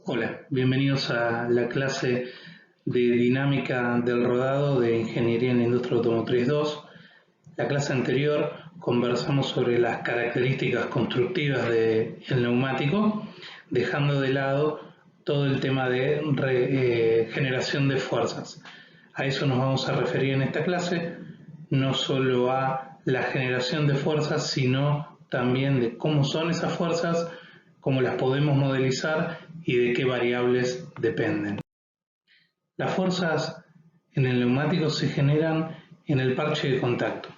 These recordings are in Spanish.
Hola, bienvenidos a la clase de dinámica del rodado de Ingeniería en la Industria Automotriz 2. La clase anterior conversamos sobre las características constructivas del neumático, dejando de lado todo el tema de generación de fuerzas. A eso nos vamos a referir en esta clase, no solo a la generación de fuerzas, sino también de cómo son esas fuerzas, cómo las podemos modelizar y de qué variables dependen. Las fuerzas en el neumático se generan en el parche de contacto.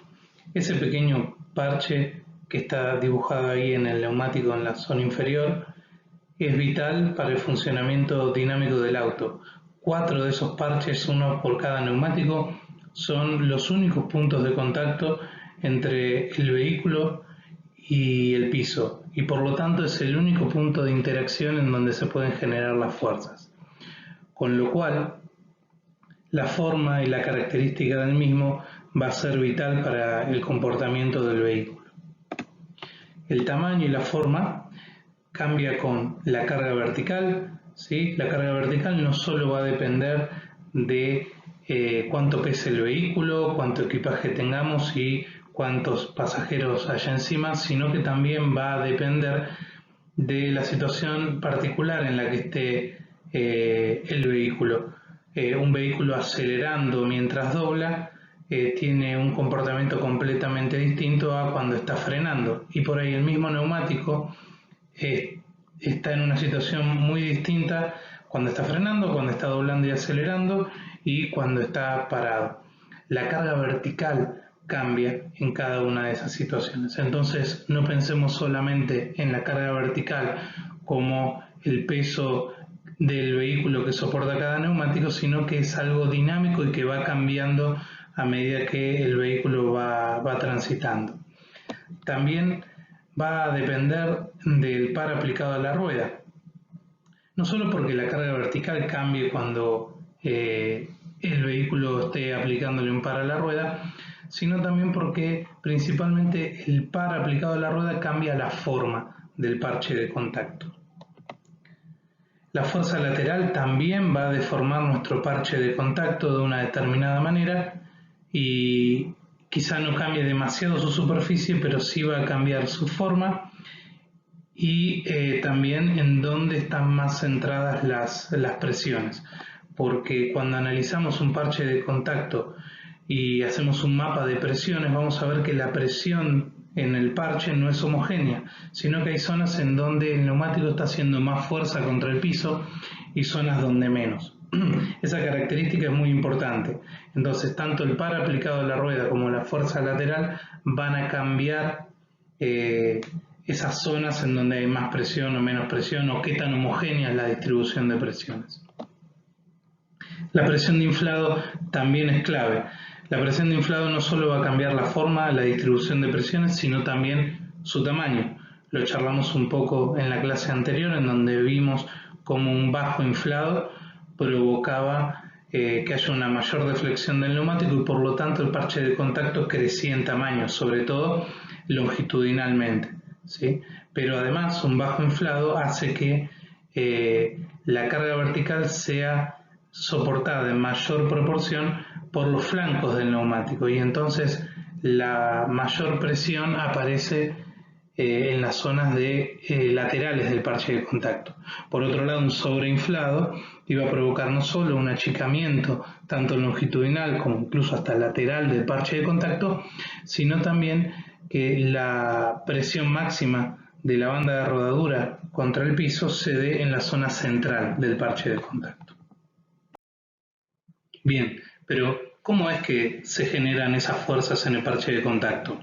Ese pequeño parche que está dibujado ahí en el neumático en la zona inferior es vital para el funcionamiento dinámico del auto. 4 de esos parches, uno por cada neumático, son los únicos puntos de contacto entre el vehículo y el piso, y por lo tanto es el único punto de interacción en donde se pueden generar las fuerzas. Con lo cual, la forma y la característica del mismo va a ser vital para el comportamiento del vehículo. El tamaño y la forma cambia con la carga vertical, ¿sí? La carga vertical no solo va a depender de cuánto pese el vehículo, cuánto equipaje tengamos y cuántos pasajeros haya encima, sino que también va a depender de la situación particular en la que esté el vehículo. Un vehículo acelerando mientras dobla tiene un comportamiento completamente distinto a cuando está frenando, y por ahí el mismo neumático está en una situación muy distinta cuando está frenando, cuando está doblando y acelerando y cuando está parado. La carga vertical cambia en cada una de esas situaciones. Entonces no pensemos solamente en la carga vertical como el peso del vehículo que soporta cada neumático, sino que es algo dinámico y que va cambiando a medida que el vehículo va transitando. También va a depender del par aplicado a la rueda. No solo porque la carga vertical cambie cuando el vehículo esté aplicándole un par a la rueda, sino también porque principalmente el par aplicado a la rueda cambia la forma del parche de contacto. La fuerza lateral también va a deformar nuestro parche de contacto de una determinada manera y quizá no cambie demasiado su superficie, pero sí va a cambiar su forma y también en dónde están más centradas las presiones, porque cuando analizamos un parche de contacto y hacemos un mapa de presiones, vamos a ver que la presión en el parche no es homogénea, sino que hay zonas en donde el neumático está haciendo más fuerza contra el piso y zonas donde menos. Esa característica es muy importante. Entonces, tanto el par aplicado a la rueda como la fuerza lateral van a cambiar esas zonas en donde hay más presión o menos presión, o qué tan homogénea es la distribución de presiones. La presión de inflado también es clave. La presión de inflado no solo va a cambiar la forma, la distribución de presiones, sino también su tamaño. Lo charlamos un poco en la clase anterior, en donde vimos cómo un bajo inflado provocaba que haya una mayor deflexión del neumático y por lo tanto el parche de contacto crecía en tamaño, sobre todo longitudinalmente, ¿sí? Pero además un bajo inflado hace que la carga vertical sea soportada en mayor proporción por los flancos del neumático y entonces la mayor presión aparece en las zonas laterales del parche de contacto. Por otro lado, un sobreinflado iba a provocar no solo un achicamiento tanto longitudinal como incluso hasta lateral del parche de contacto, sino también que la presión máxima de la banda de rodadura contra el piso se dé en la zona central del parche de contacto. Bien, pero ¿cómo es que se generan esas fuerzas en el parche de contacto?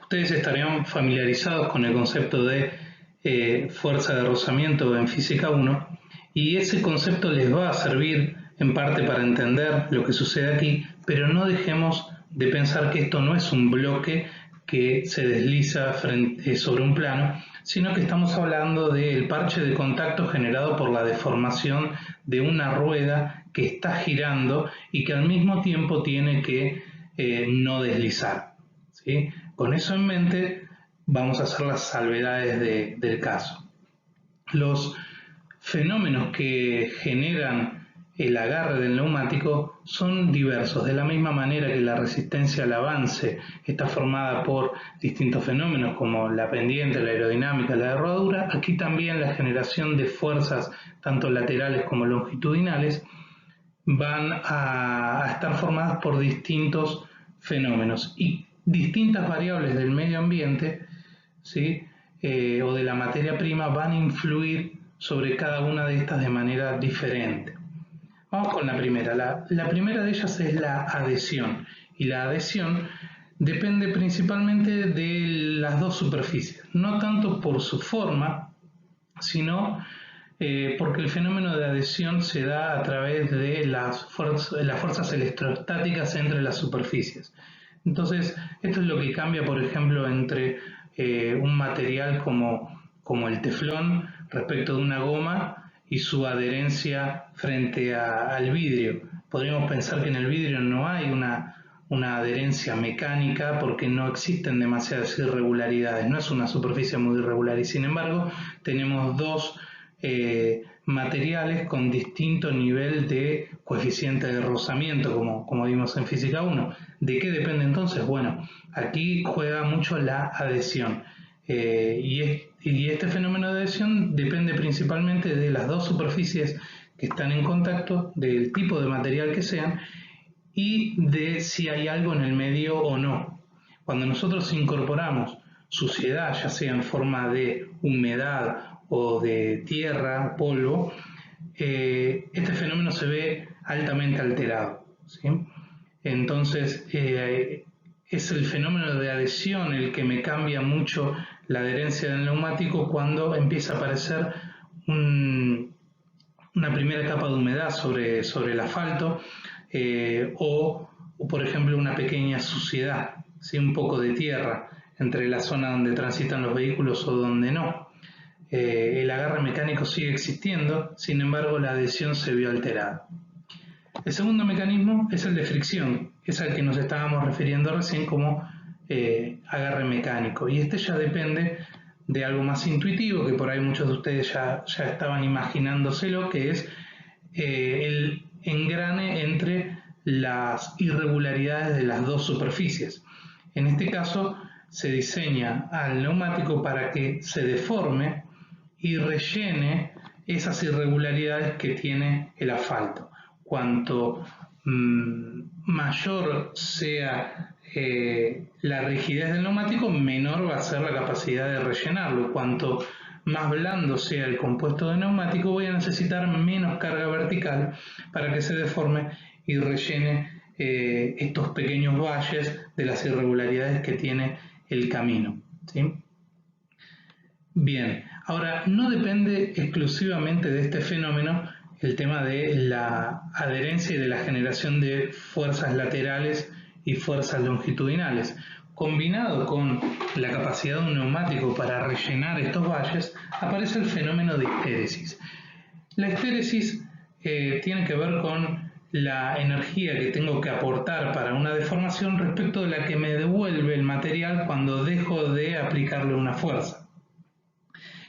Ustedes estarían familiarizados con el concepto de fuerza de rozamiento en Física 1 y ese concepto les va a servir en parte para entender lo que sucede aquí, pero no dejemos de pensar que esto no es un bloque que se desliza sobre un plano, sino que estamos hablando del parche de contacto generado por la deformación de una rueda que está girando y que al mismo tiempo tiene que no deslizar, ¿sí? Con eso en mente vamos a hacer las salvedades del caso. Los fenómenos que generan el agarre del neumático son diversos. De la misma manera que la resistencia al avance está formada por distintos fenómenos como la pendiente, la aerodinámica, la rodadura, aquí también la generación de fuerzas tanto laterales como longitudinales van a estar formadas por distintos fenómenos y distintas variables del medio ambiente, ¿sí? O de la materia prima van a influir sobre cada una de estas de manera diferente. Vamos con la primera. La primera de ellas es la adhesión, y la adhesión depende principalmente de las dos superficies, no tanto por su forma, sino porque el fenómeno de adhesión se da a través de las fuerzas electrostáticas entre las superficies. Entonces, esto es lo que cambia, por ejemplo, entre un material como el teflón respecto de una goma y su adherencia frente al vidrio. Podríamos pensar que en el vidrio no hay una adherencia mecánica porque no existen demasiadas irregularidades, no es una superficie muy irregular, y sin embargo tenemos dos materiales con distinto nivel de coeficiente de rozamiento, como vimos en Física 1. ¿De qué depende entonces? Bueno, aquí juega mucho la adhesión. Y este fenómeno de adhesión depende principalmente de las dos superficies que están en contacto, del tipo de material que sean y de si hay algo en el medio o no. Cuando nosotros incorporamos suciedad, ya sea en forma de humedad o de tierra, polvo, este fenómeno se ve altamente alterado, ¿sí? Entonces, es el fenómeno de adhesión el que me cambia mucho la adherencia del neumático cuando empieza a aparecer una primera capa de humedad sobre el asfalto o, por ejemplo, una pequeña suciedad, ¿sí? Un poco de tierra entre la zona donde transitan los vehículos o donde no. El agarre mecánico sigue existiendo, sin embargo la adhesión se vio alterada. El segundo mecanismo es el de fricción, es al que nos estábamos refiriendo recién como agarre mecánico, y este ya depende de algo más intuitivo, que por ahí muchos de ustedes ya estaban imaginándoselo, que es el engrane entre las irregularidades de las dos superficies. En este caso se diseña al neumático para que se deforme y rellene esas irregularidades que tiene el asfalto. Cuanto mayor sea la rigidez del neumático, menor va a ser la capacidad de rellenarlo. Cuanto más blando sea el compuesto de neumático, voy a necesitar menos carga vertical para que se deforme y rellene estos pequeños valles de las irregularidades que tiene el camino, ¿sí? Bien, ahora no depende exclusivamente de este fenómeno el tema de la adherencia y de la generación de fuerzas laterales y fuerzas longitudinales. Combinado con la capacidad de un neumático para rellenar estos valles, aparece el fenómeno de histéresis. La histéresis tiene que ver con la energía que tengo que aportar para una deformación respecto de la que me devuelve el material cuando dejo de aplicarle una fuerza.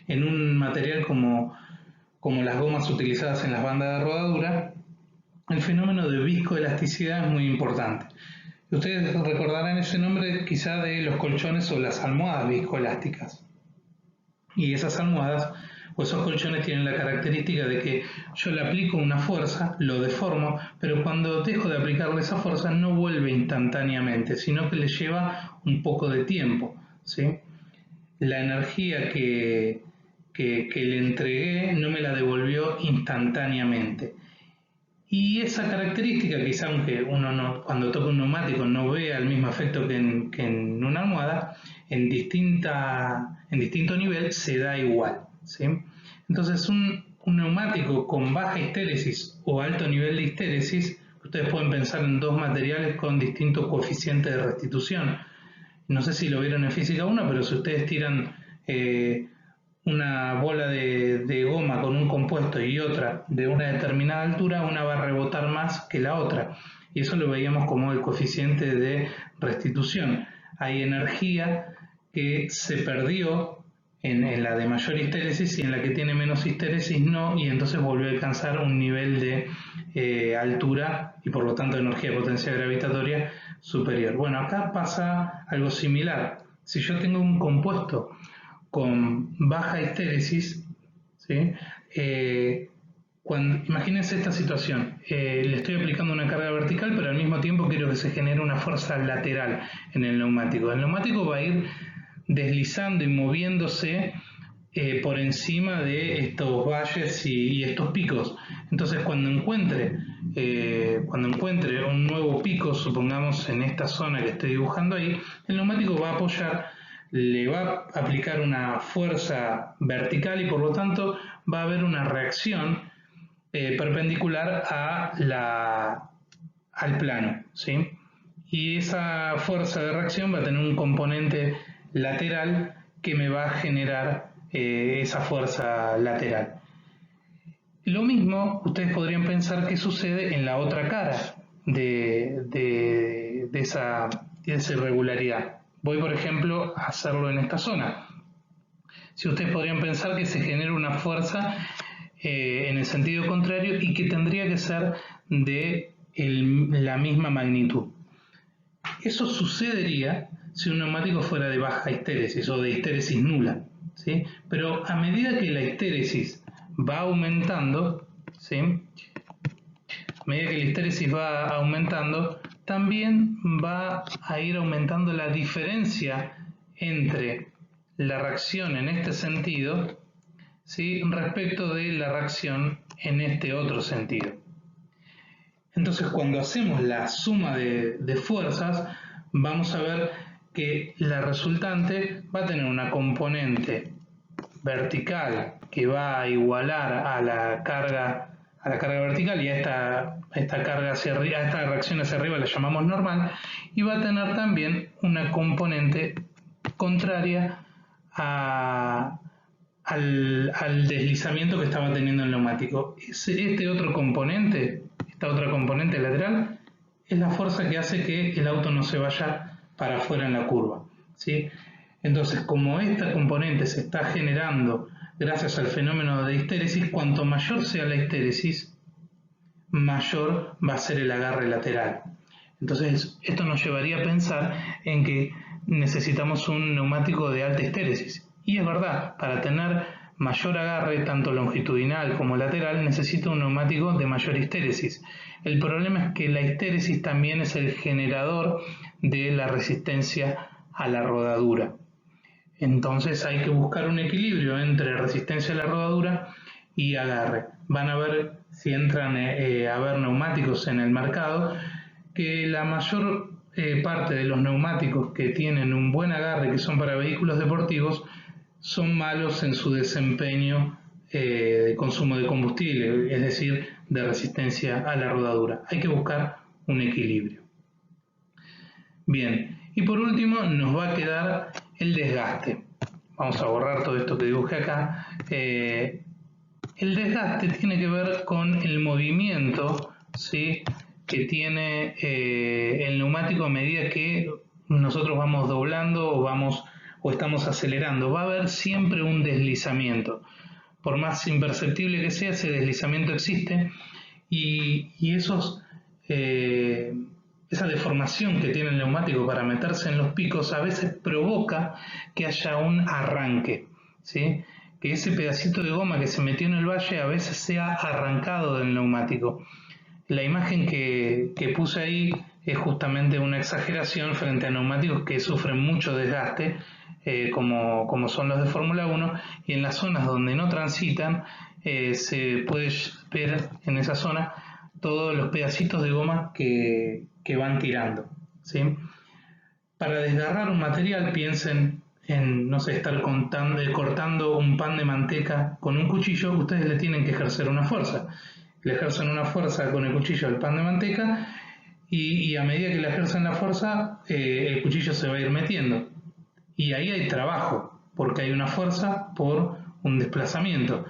En un material como las gomas utilizadas en las bandas de rodadura, el fenómeno de viscoelasticidad es muy importante. Ustedes recordarán ese nombre quizá de los colchones o las almohadas viscoelásticas. Y esas almohadas o esos colchones tienen la característica de que yo le aplico una fuerza, lo deformo, pero cuando dejo de aplicarle esa fuerza no vuelve instantáneamente, sino que le lleva un poco de tiempo, ¿sí? La energía que le entregué no me la devolvió instantáneamente. Y esa característica, quizá aunque uno cuando toca un neumático no vea el mismo efecto que en una almohada, en distinto nivel se da igual, ¿sí? Entonces un neumático con baja histéresis o alto nivel de histéresis, ustedes pueden pensar en dos materiales con distintos coeficientes de restitución. No sé si lo vieron en Física 1, pero si ustedes tiran una bola de goma con un compuesto y otra de una determinada altura, una va a rebotar más que la otra, y eso lo veíamos como el coeficiente de restitución. Hay energía que se perdió en la de mayor histéresis, y en la que tiene menos histéresis no, y entonces vuelve a alcanzar un nivel de altura y por lo tanto de energía de potencia gravitatoria superior. Bueno, acá pasa algo similar. Si yo tengo un compuesto con baja histéresis, ¿sí? Imagínense esta situación, le estoy aplicando una carga vertical, pero al mismo tiempo quiero que se genere una fuerza lateral en el neumático. El neumático va a ir deslizando y moviéndose por encima de estos valles y estos picos. Entonces cuando encuentre un nuevo pico, supongamos en esta zona que estoy dibujando ahí, el neumático va a apoyar, le va a aplicar una fuerza vertical y por lo tanto va a haber una reacción perpendicular al plano, ¿sí? Y esa fuerza de reacción va a tener un componente lateral que me va a generar esa fuerza lateral. Lo mismo ustedes podrían pensar que sucede en la otra cara de esa irregularidad. Voy, por ejemplo, a hacerlo en esta zona. Si ustedes podrían pensar que se genera una fuerza en el sentido contrario y que tendría que ser de la misma magnitud. Eso sucedería si un neumático fuera de baja histéresis o de histéresis nula, ¿sí? Pero a medida que la histéresis va aumentando, ¿sí? A medida que la histéresis va aumentando, también va a ir aumentando la diferencia entre la reacción en este sentido, ¿sí? Respecto de la reacción en este otro sentido. Entonces, cuando hacemos la suma de fuerzas, vamos a ver que la resultante va a tener una componente vertical que va a igualar a la carga vertical, y a esta carga hacia arriba, a esta reacción hacia arriba la llamamos normal, y va a tener también una componente contraria al deslizamiento que estaba teniendo el neumático. Este otro componente, esta otra componente lateral, es la fuerza que hace que el auto no se vaya para afuera en la curva, ¿sí? Entonces, como esta componente se está generando gracias al fenómeno de histéresis, cuanto mayor sea la histéresis, mayor va a ser el agarre lateral. Entonces, esto nos llevaría a pensar en que necesitamos un neumático de alta histéresis. Y es verdad, para tener mayor agarre, tanto longitudinal como lateral, necesito un neumático de mayor histéresis. El problema es que la histéresis también es el generador de la resistencia a la rodadura. Entonces hay que buscar un equilibrio entre resistencia a la rodadura y agarre. Van a ver, si entran a ver neumáticos en el mercado, que la mayor parte de los neumáticos que tienen un buen agarre, que son para vehículos deportivos, son malos en su desempeño de consumo de combustible, es decir, de resistencia a la rodadura. Hay que buscar un equilibrio. Bien, y por último nos va a quedar el desgaste. Vamos a borrar todo esto que dibujé acá. El desgaste tiene que ver con el movimiento, ¿sí?, que tiene el neumático a medida que nosotros vamos doblando o estamos acelerando. Va a haber siempre un deslizamiento. Por más imperceptible que sea, ese deslizamiento existe, y esa deformación que tiene el neumático para meterse en los picos a veces provoca que haya un arranque, ¿sí?, que ese pedacito de goma que se metió en el valle a veces sea arrancado del neumático. La imagen que puse ahí es justamente una exageración frente a neumáticos que sufren mucho desgaste, como son los de Fórmula 1, y en las zonas donde no transitan se puede ver en esa zona todos los pedacitos de goma que van tirando, ¿sí? Para desgarrar un material, piensen en, no sé, estar cortando un pan de manteca con un cuchillo. Ustedes le tienen que ejercer una fuerza. Le ejercen una fuerza con el cuchillo al pan de manteca, y a medida que le ejercen la fuerza, el cuchillo se va a ir metiendo. Y ahí hay trabajo, porque hay una fuerza por un desplazamiento.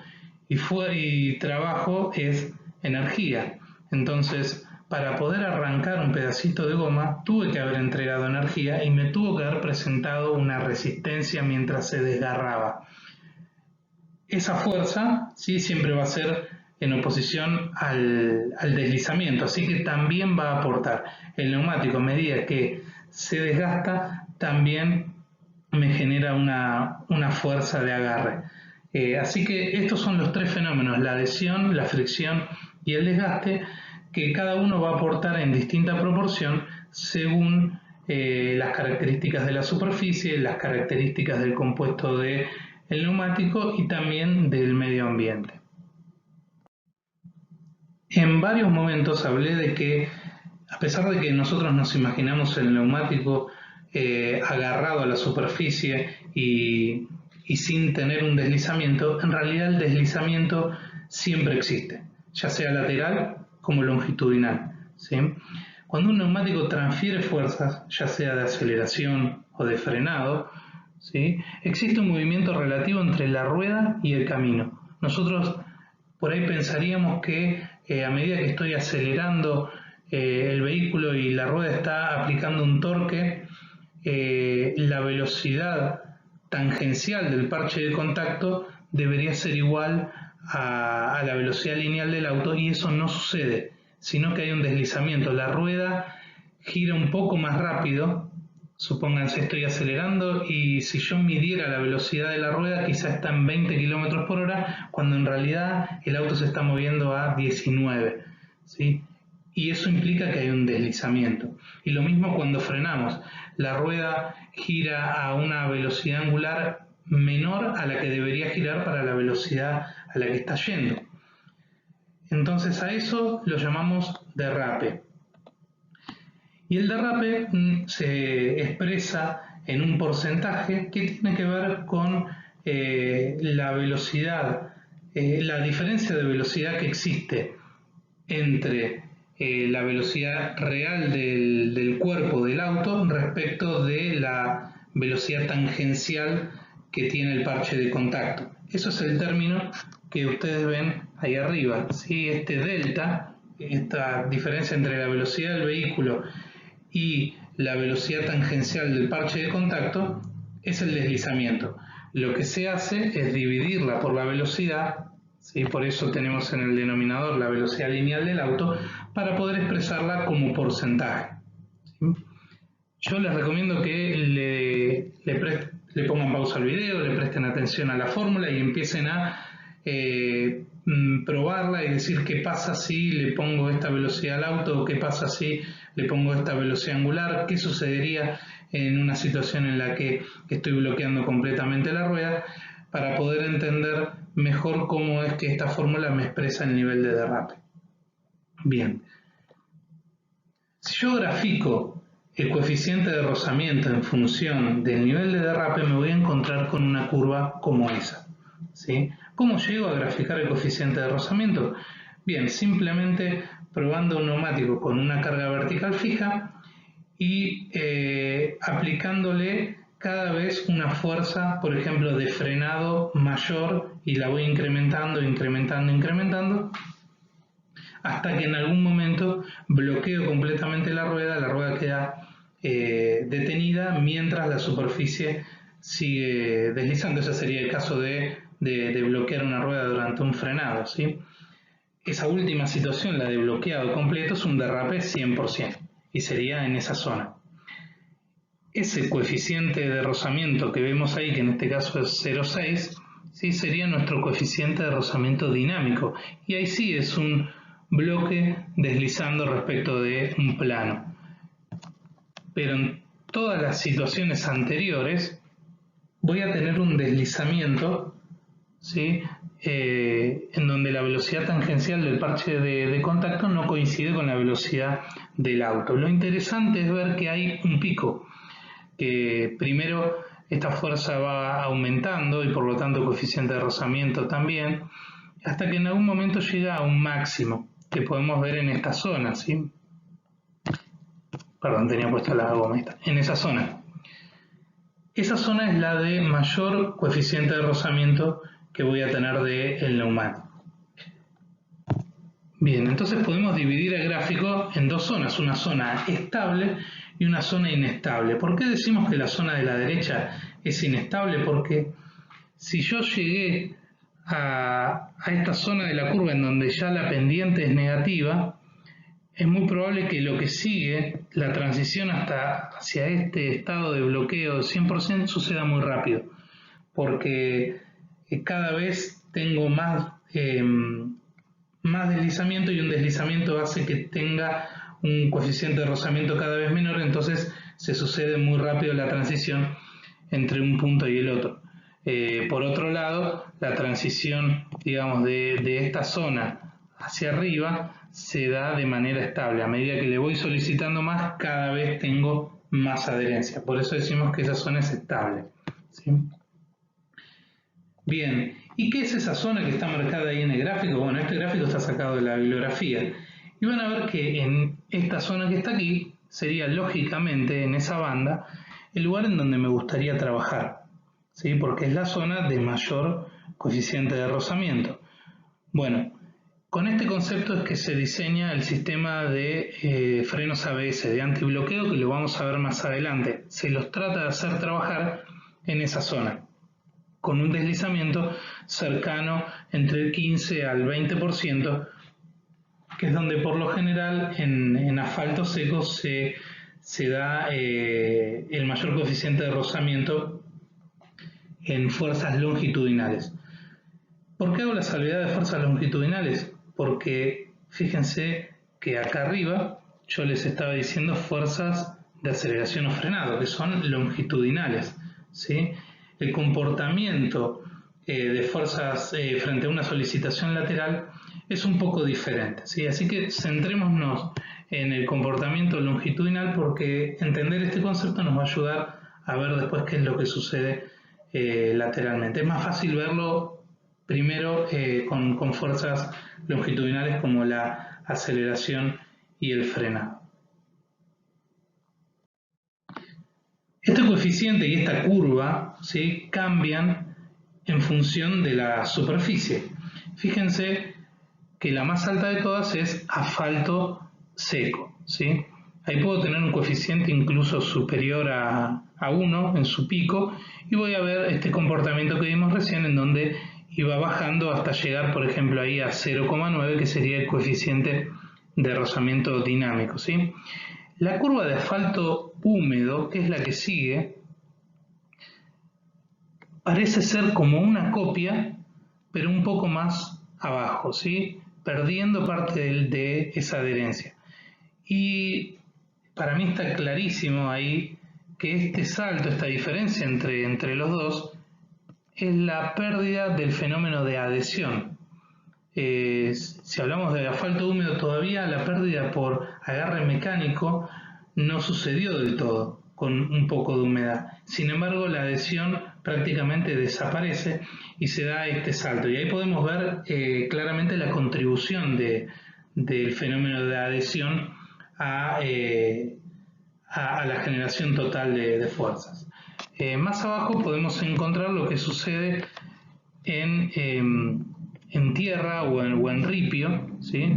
Y trabajo es energía. Entonces, para poder arrancar un pedacito de goma tuve que haber entregado energía y me tuvo que haber presentado una resistencia mientras se desgarraba. Esa fuerza, ¿sí?, siempre va a ser en oposición al deslizamiento, así que también va a aportar. El neumático, a medida que se desgasta, también me genera una fuerza de agarre. Así que estos son los tres fenómenos: la adhesión, la fricción y el desgaste, que cada uno va a aportar en distinta proporción según las características de la superficie, las características del compuesto del neumático y también del medio ambiente. En varios momentos hablé de que, a pesar de que nosotros nos imaginamos el neumático agarrado a la superficie y sin tener un deslizamiento, en realidad el deslizamiento siempre existe, ya sea lateral como longitudinal, ¿sí? Cuando un neumático transfiere fuerzas, ya sea de aceleración o de frenado, ¿sí?, existe un movimiento relativo entre la rueda y el camino. Nosotros por ahí pensaríamos que a medida que estoy acelerando el vehículo y la rueda está aplicando un torque, la velocidad tangencial del parche de contacto debería ser igual a la velocidad lineal del auto, y eso no sucede, sino que hay un deslizamiento. La rueda gira un poco más rápido. Supónganse, estoy acelerando y si yo midiera la velocidad de la rueda, quizá está en 20 km por hora, cuando en realidad el auto se está moviendo a 19, ¿sí? Y eso implica que hay un deslizamiento. Y lo mismo cuando frenamos. La rueda gira a una velocidad angular menor a la que debería girar para la velocidad a la que está yendo. Entonces a eso lo llamamos derrape. Y el derrape se expresa en un porcentaje que tiene que ver con la velocidad, la diferencia de velocidad que existe entre la velocidad real del cuerpo del auto respecto de la velocidad tangencial que tiene el parche de contacto. Eso es el término que ustedes ven ahí arriba, ¿sí? Este delta, esta diferencia entre la velocidad del vehículo y la velocidad tangencial del parche de contacto, es el deslizamiento. Lo que se hace es dividirla por la velocidad, ¿sí? Por eso tenemos en el denominador la velocidad lineal del auto, para poder expresarla como porcentaje, ¿sí? Yo les recomiendo que le pongan pausa al video, le presten atención a la fórmula y empiecen a probarla y decir qué pasa si le pongo esta velocidad al auto, o qué pasa si le pongo esta velocidad angular, qué sucedería en una situación en la que estoy bloqueando completamente la rueda, para poder entender mejor cómo es que esta fórmula me expresa el nivel de derrape. Bien, si yo grafico el coeficiente de rozamiento en función del nivel de derrape, me voy a encontrar con una curva como esa, ¿sí? ¿Cómo llego a graficar el coeficiente de rozamiento? Bien, simplemente probando un neumático con una carga vertical fija y aplicándole cada vez una fuerza, por ejemplo, de frenado mayor, y la voy incrementando, hasta que en algún momento bloqueo completamente la rueda queda detenida mientras la superficie sigue deslizando. Ese sería el caso de bloquear una rueda durante un frenado, ¿sí? Esa última situación, la de bloqueado completo, es un derrape 100% y sería en esa zona. Ese coeficiente de rozamiento que vemos ahí, que en este caso es 0,6, ¿sí?, sería nuestro coeficiente de rozamiento dinámico, y ahí sí es un bloque deslizando respecto de un plano. Pero en todas las situaciones anteriores voy a tener un deslizamiento, ¿sí?, en donde la velocidad tangencial del parche de contacto no coincide con la velocidad del auto. Lo interesante es ver que hay un pico, que primero esta fuerza va aumentando y por lo tanto el coeficiente de rozamiento también, hasta que en algún momento llega a un máximo que podemos ver en esta zona, ¿sí? Perdón, tenía puesta la goma esta. En esa zona. Esa zona es la de mayor coeficiente de rozamiento que voy a tener del neumático. Bien, entonces podemos dividir el gráfico en dos zonas, una zona estable y una zona inestable. ¿Por qué decimos que la zona de la derecha es inestable? Porque si yo llegué a esta zona de la curva en donde ya la pendiente es negativa, es muy probable que lo que sigue, la transición hacia este estado de bloqueo 100% suceda muy rápido, porque cada vez tengo más deslizamiento, y un deslizamiento hace que tenga un coeficiente de rozamiento cada vez menor, entonces se sucede muy rápido la transición entre un punto y el otro. Por otro lado, la transición, digamos, de esta zona hacia arriba se da de manera estable. A medida que le voy solicitando más, cada vez tengo más adherencia. Por eso decimos que esa zona es estable, ¿sí? Bien, ¿y qué es esa zona que está marcada ahí en el gráfico? Bueno, este gráfico está sacado de la bibliografía. Y van a ver que en esta zona que está aquí sería lógicamente en esa banda el lugar en donde me gustaría trabajar, ¿sí? Porque es la zona de mayor coeficiente de rozamiento. Bueno, con este concepto es que se diseña el sistema de frenos ABS, de antibloqueo, que lo vamos a ver más adelante. Se los trata de hacer trabajar en esa zona, con un deslizamiento cercano entre el 15 al 20%, que es donde por lo general en asfalto seco se da el mayor coeficiente de rozamiento en fuerzas longitudinales. ¿Por qué hago la salvedad de fuerzas longitudinales? Porque fíjense que acá arriba yo les estaba diciendo fuerzas de aceleración o frenado, que son longitudinales, ¿sí? El comportamiento de fuerzas frente a una solicitación lateral es un poco diferente, ¿sí? Así que centrémonos en el comportamiento longitudinal, porque entender este concepto nos va a ayudar a ver después qué es lo que sucede lateralmente. Es más fácil verlo primero con fuerzas longitudinales como la aceleración y el frenado. Este coeficiente y esta curva, ¿sí?, cambian en función de la superficie. Fíjense que la más alta de todas es asfalto seco, ¿sí? Ahí puedo tener un coeficiente incluso superior a 1 en su pico, y voy a ver este comportamiento que vimos recién, en donde iba bajando hasta llegar, por ejemplo, ahí a 0,9, que sería el coeficiente de rozamiento dinámico, ¿sí? La curva de asfalto húmedo, que es la que sigue, parece ser como una copia, pero un poco más abajo, ¿sí?, perdiendo parte de esa adherencia. Y para mí está clarísimo ahí que este salto, esta diferencia entre los dos, es la pérdida del fenómeno de adhesión. Si hablamos de asfalto húmedo, todavía la pérdida por agarre mecánico no sucedió del todo con un poco de humedad. Sin embargo, la adhesión prácticamente desaparece y se da este salto. Y ahí podemos ver claramente la contribución del fenómeno de adhesión a la generación total de fuerzas. Más abajo podemos encontrar lo que sucede en tierra o en ripio, ¿sí?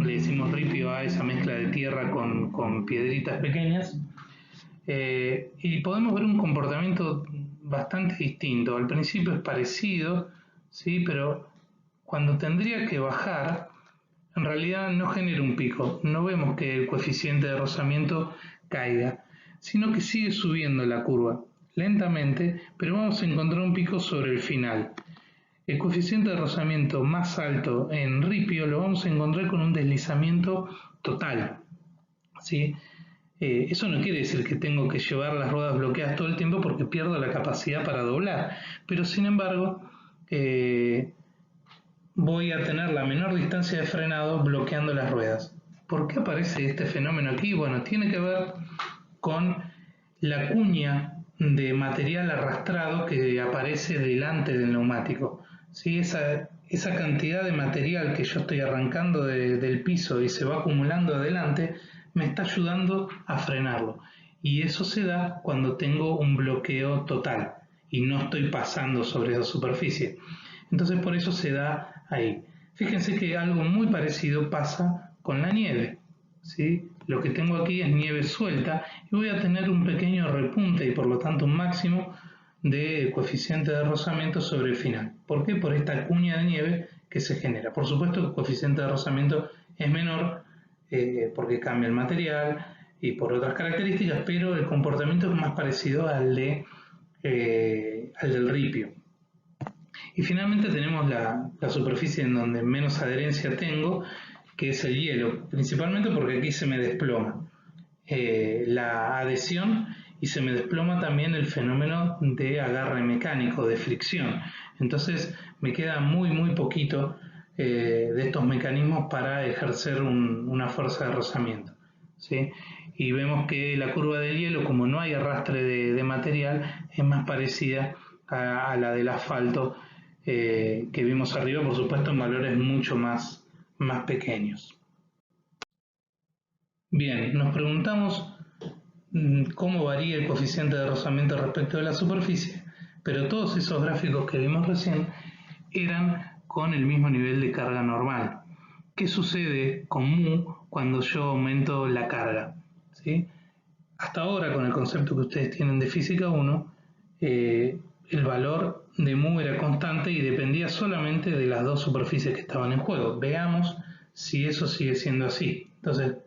Le decimos ripio a esa mezcla de tierra con piedritas pequeñas, y podemos ver un comportamiento bastante distinto. Al principio es parecido, ¿sí?, pero cuando tendría que bajar, en realidad no genera un pico. No vemos que el coeficiente de rozamiento caiga, sino que sigue subiendo la curva lentamente, pero vamos a encontrar un pico sobre el final. El coeficiente de rozamiento más alto en ripio lo vamos a encontrar con un deslizamiento total, ¿sí? Eso no quiere decir que tengo que llevar las ruedas bloqueadas todo el tiempo, porque pierdo la capacidad para doblar, pero sin embargo voy a tener la menor distancia de frenado bloqueando las ruedas. ¿Por qué aparece este fenómeno aquí? Bueno, tiene que ver con la cuña de material arrastrado que aparece delante del neumático, ¿sí? Esa cantidad de material que yo estoy arrancando del piso y se va acumulando adelante me está ayudando a frenarlo, y eso se da cuando tengo un bloqueo total y no estoy pasando sobre esa superficie. Entonces por eso se da ahí. Fíjense que algo muy parecido pasa con la nieve, ¿sí? Lo que tengo aquí es nieve suelta y voy a tener un pequeño repunte y por lo tanto un máximo de coeficiente de rozamiento sobre el final. ¿Por qué? Por esta cuña de nieve que se genera. Por supuesto que el coeficiente de rozamiento es menor porque cambia el material y por otras características, pero el comportamiento es más parecido al del ripio. Y finalmente tenemos la superficie en donde menos adherencia tengo, que es el hielo, principalmente porque aquí se me desploma la adhesión y se me desploma también el fenómeno de agarre mecánico, de fricción. Entonces me queda muy poquito de estos mecanismos para ejercer una fuerza de rozamiento, ¿sí? Y vemos que la curva del hielo, como no hay arrastre de material, es más parecida a la del asfalto que vimos arriba, por supuesto en valores mucho más pequeños. Bien, nos preguntamos cómo varía el coeficiente de rozamiento respecto de la superficie, pero todos esos gráficos que vimos recién eran con el mismo nivel de carga normal. ¿Qué sucede con mu cuando yo aumento la carga? ¿Sí? Hasta ahora, con el concepto que ustedes tienen de física 1, el valor de mu era constante y dependía solamente de las dos superficies que estaban en juego. Veamos si eso sigue siendo así. Entonces,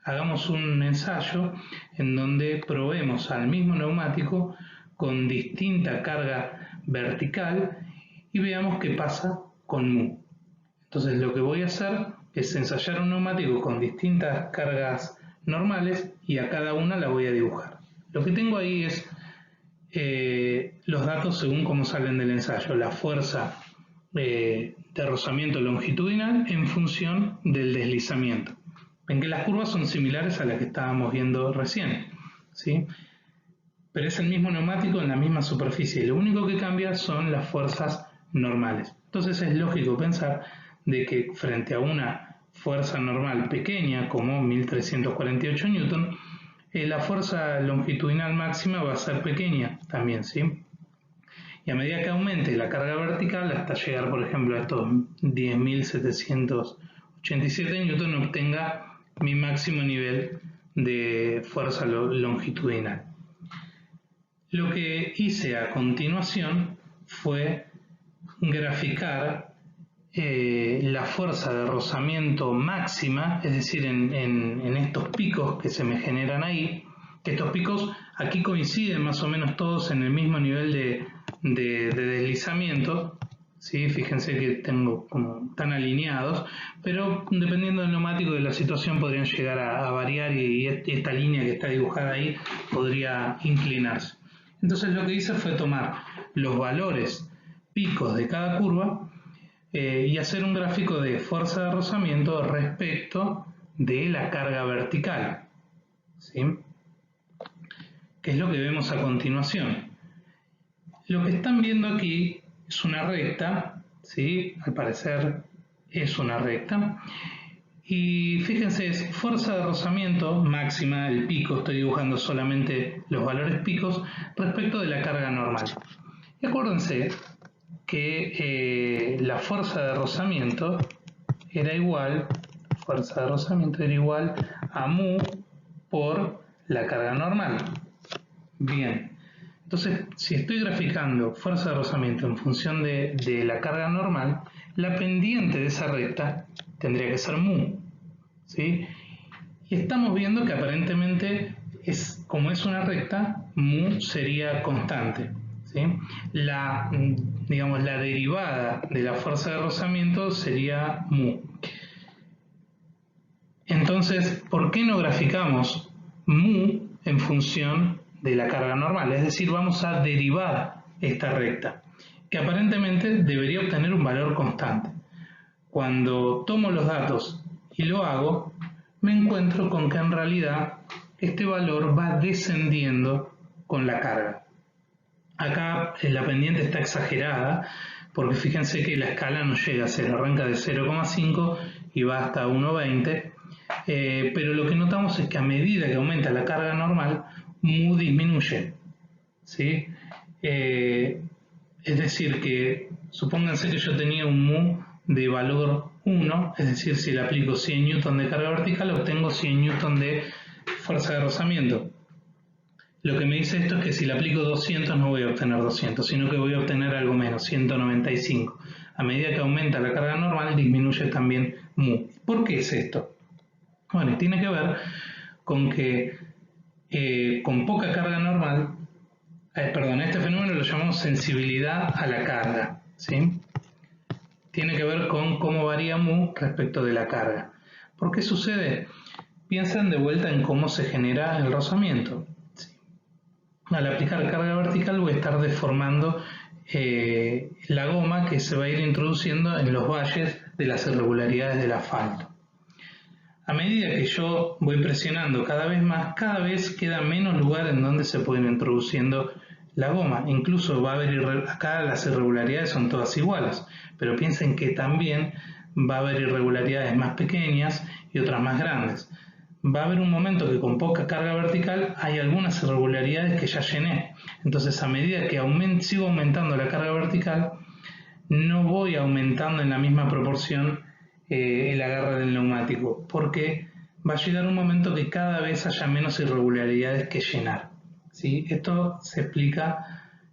hagamos un ensayo en donde probemos al mismo neumático con distinta carga vertical y veamos qué pasa con mu. Entonces lo que voy a hacer es ensayar un neumático con distintas cargas normales y a cada una la voy a dibujar. Lo que tengo ahí es los datos según cómo salen del ensayo, la fuerza de rozamiento longitudinal en función del deslizamiento. Ven que las curvas son similares a las que estábamos viendo recién, ¿sí? Pero es el mismo neumático en la misma superficie. Lo único que cambia son las fuerzas normales. Entonces es lógico pensar de que frente a una fuerza normal pequeña como 1348 newton, la fuerza longitudinal máxima va a ser pequeña también, ¿sí? Y a medida que aumente la carga vertical hasta llegar, por ejemplo, a estos 10.787 newton, obtenga mi máximo nivel de fuerza longitudinal. Lo que hice a continuación fue graficar la fuerza de rozamiento máxima, es decir, en estos picos que se me generan ahí, que estos picos aquí coinciden más o menos todos en el mismo nivel de deslizamiento, ¿sí? Fíjense que tengo como tan alineados, pero dependiendo del neumático y de la situación podrían llegar a variar y esta línea que está dibujada ahí podría inclinarse. Entonces lo que hice fue tomar los valores picos de cada curva y hacer un gráfico de fuerza de rozamiento respecto de la carga vertical, ¿sí? Que es lo que vemos a continuación. Lo que están viendo aquí es una recta, ¿sí? Al parecer es una recta. Y fíjense, es fuerza de rozamiento máxima, el pico, estoy dibujando solamente los valores picos respecto de la carga normal. Y acuérdense que la fuerza de rozamiento era igual a mu por la carga normal. Bien, entonces si estoy graficando fuerza de rozamiento en función de la carga normal, la pendiente de esa recta tendría que ser mu, ¿sí? Y estamos viendo que aparentemente, como es una recta, mu sería constante, ¿sí? La derivada de la fuerza de rozamiento sería mu. Entonces, ¿por qué no graficamos mu en función de la carga normal? Es decir, vamos a derivar esta recta, que aparentemente debería obtener un valor constante. Cuando tomo los datos y lo hago, me encuentro con que en realidad este valor va descendiendo con la carga. Acá la pendiente está exagerada porque fíjense que la escala no llega a 0, arranca de 0,5 y va hasta 1,20, pero lo que notamos es que a medida que aumenta la carga normal, mu disminuye, ¿sí? Es decir, que supónganse que yo tenía un mu de valor 1, es decir, si le aplico 100 newton de carga vertical, obtengo 100 newton de fuerza de rozamiento. Lo que me dice esto es que si le aplico 200 no voy a obtener 200, sino que voy a obtener algo menos, 195. A medida que aumenta la carga normal, disminuye también mu. ¿Por qué es esto? Bueno, tiene que ver con que con poca carga normal, este fenómeno lo llamamos sensibilidad a la carga, ¿sí? Tiene que ver con cómo varía mu respecto de la carga. ¿Por qué sucede? Piensen de vuelta en cómo se genera el rozamiento. ¿Sí? Al aplicar carga vertical voy a estar deformando la goma que se va a ir introduciendo en los valles de las irregularidades del asfalto. A medida que yo voy presionando cada vez más, cada vez queda menos lugar en donde se puede ir introduciendo la goma. Incluso va a haber, acá las irregularidades son todas iguales, pero piensen que también va a haber irregularidades más pequeñas y otras más grandes. Va a haber un momento que con poca carga vertical hay algunas irregularidades que ya llené. Entonces, a medida que sigo aumentando la carga vertical, no voy aumentando en la misma proporción el agarre del neumático, porque va a llegar un momento que cada vez haya menos irregularidades que llenar. ¿Sí? Esto explica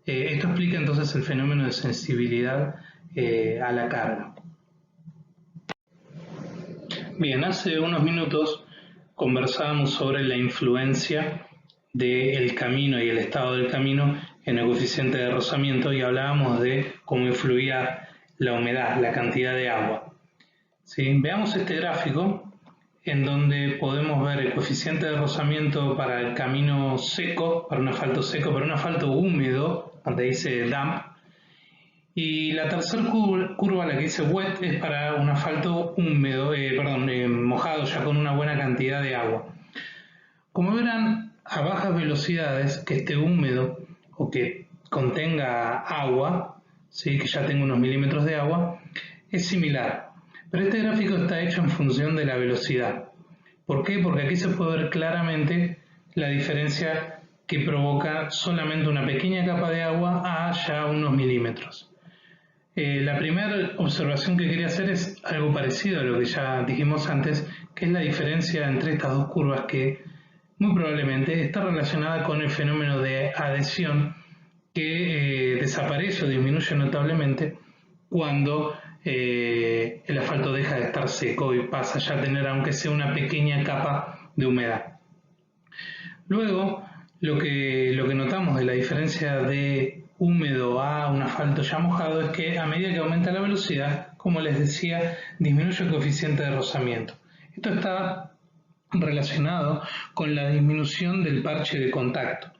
entonces el fenómeno de sensibilidad a la carga. Bien, hace unos minutos conversábamos sobre la influencia del camino y el estado del camino en el coeficiente de rozamiento y hablábamos de cómo influía la humedad, la cantidad de agua. ¿Sí? Veamos este gráfico en donde podemos ver el coeficiente de rozamiento para el camino seco, para un asfalto seco, para un asfalto húmedo, donde dice damp, y la tercera curva, la que dice wet, es para un asfalto húmedo, mojado ya con una buena cantidad de agua. Como verán, a bajas velocidades, que esté húmedo o que contenga agua, ¿sí? Que ya tenga unos milímetros de agua, es similar. Pero este gráfico está hecho en función de la velocidad. ¿Por qué? Porque aquí se puede ver claramente la diferencia que provoca solamente una pequeña capa de agua a ya unos milímetros. La primera observación que quería hacer es algo parecido a lo que ya dijimos antes, que es la diferencia entre estas dos curvas que muy probablemente está relacionada con el fenómeno de adhesión que desaparece o disminuye notablemente cuando el asfalto deja de estar seco y pasa ya a tener, aunque sea una pequeña capa de humedad. Luego, lo que notamos de la diferencia de húmedo a un asfalto ya mojado es que a medida que aumenta la velocidad, como les decía, disminuye el coeficiente de rozamiento. Esto está relacionado con la disminución del parche de contacto.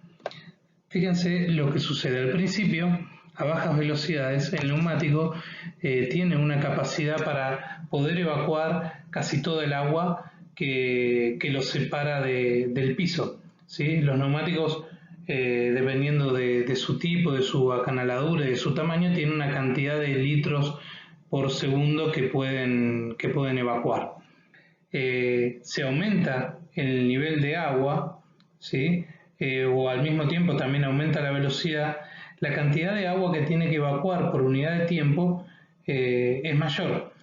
Fíjense lo que sucede al principio. A bajas velocidades, el neumático tiene una capacidad para poder evacuar casi todo el agua que lo separa del piso, ¿sí? Los neumáticos, dependiendo de su tipo, de su acanaladura y de su tamaño, tienen una cantidad de litros por segundo que pueden evacuar. Se aumenta el nivel de agua, ¿sí? O al mismo tiempo también aumenta la velocidad, la cantidad de agua que tiene que evacuar por unidad de tiempo es mayor.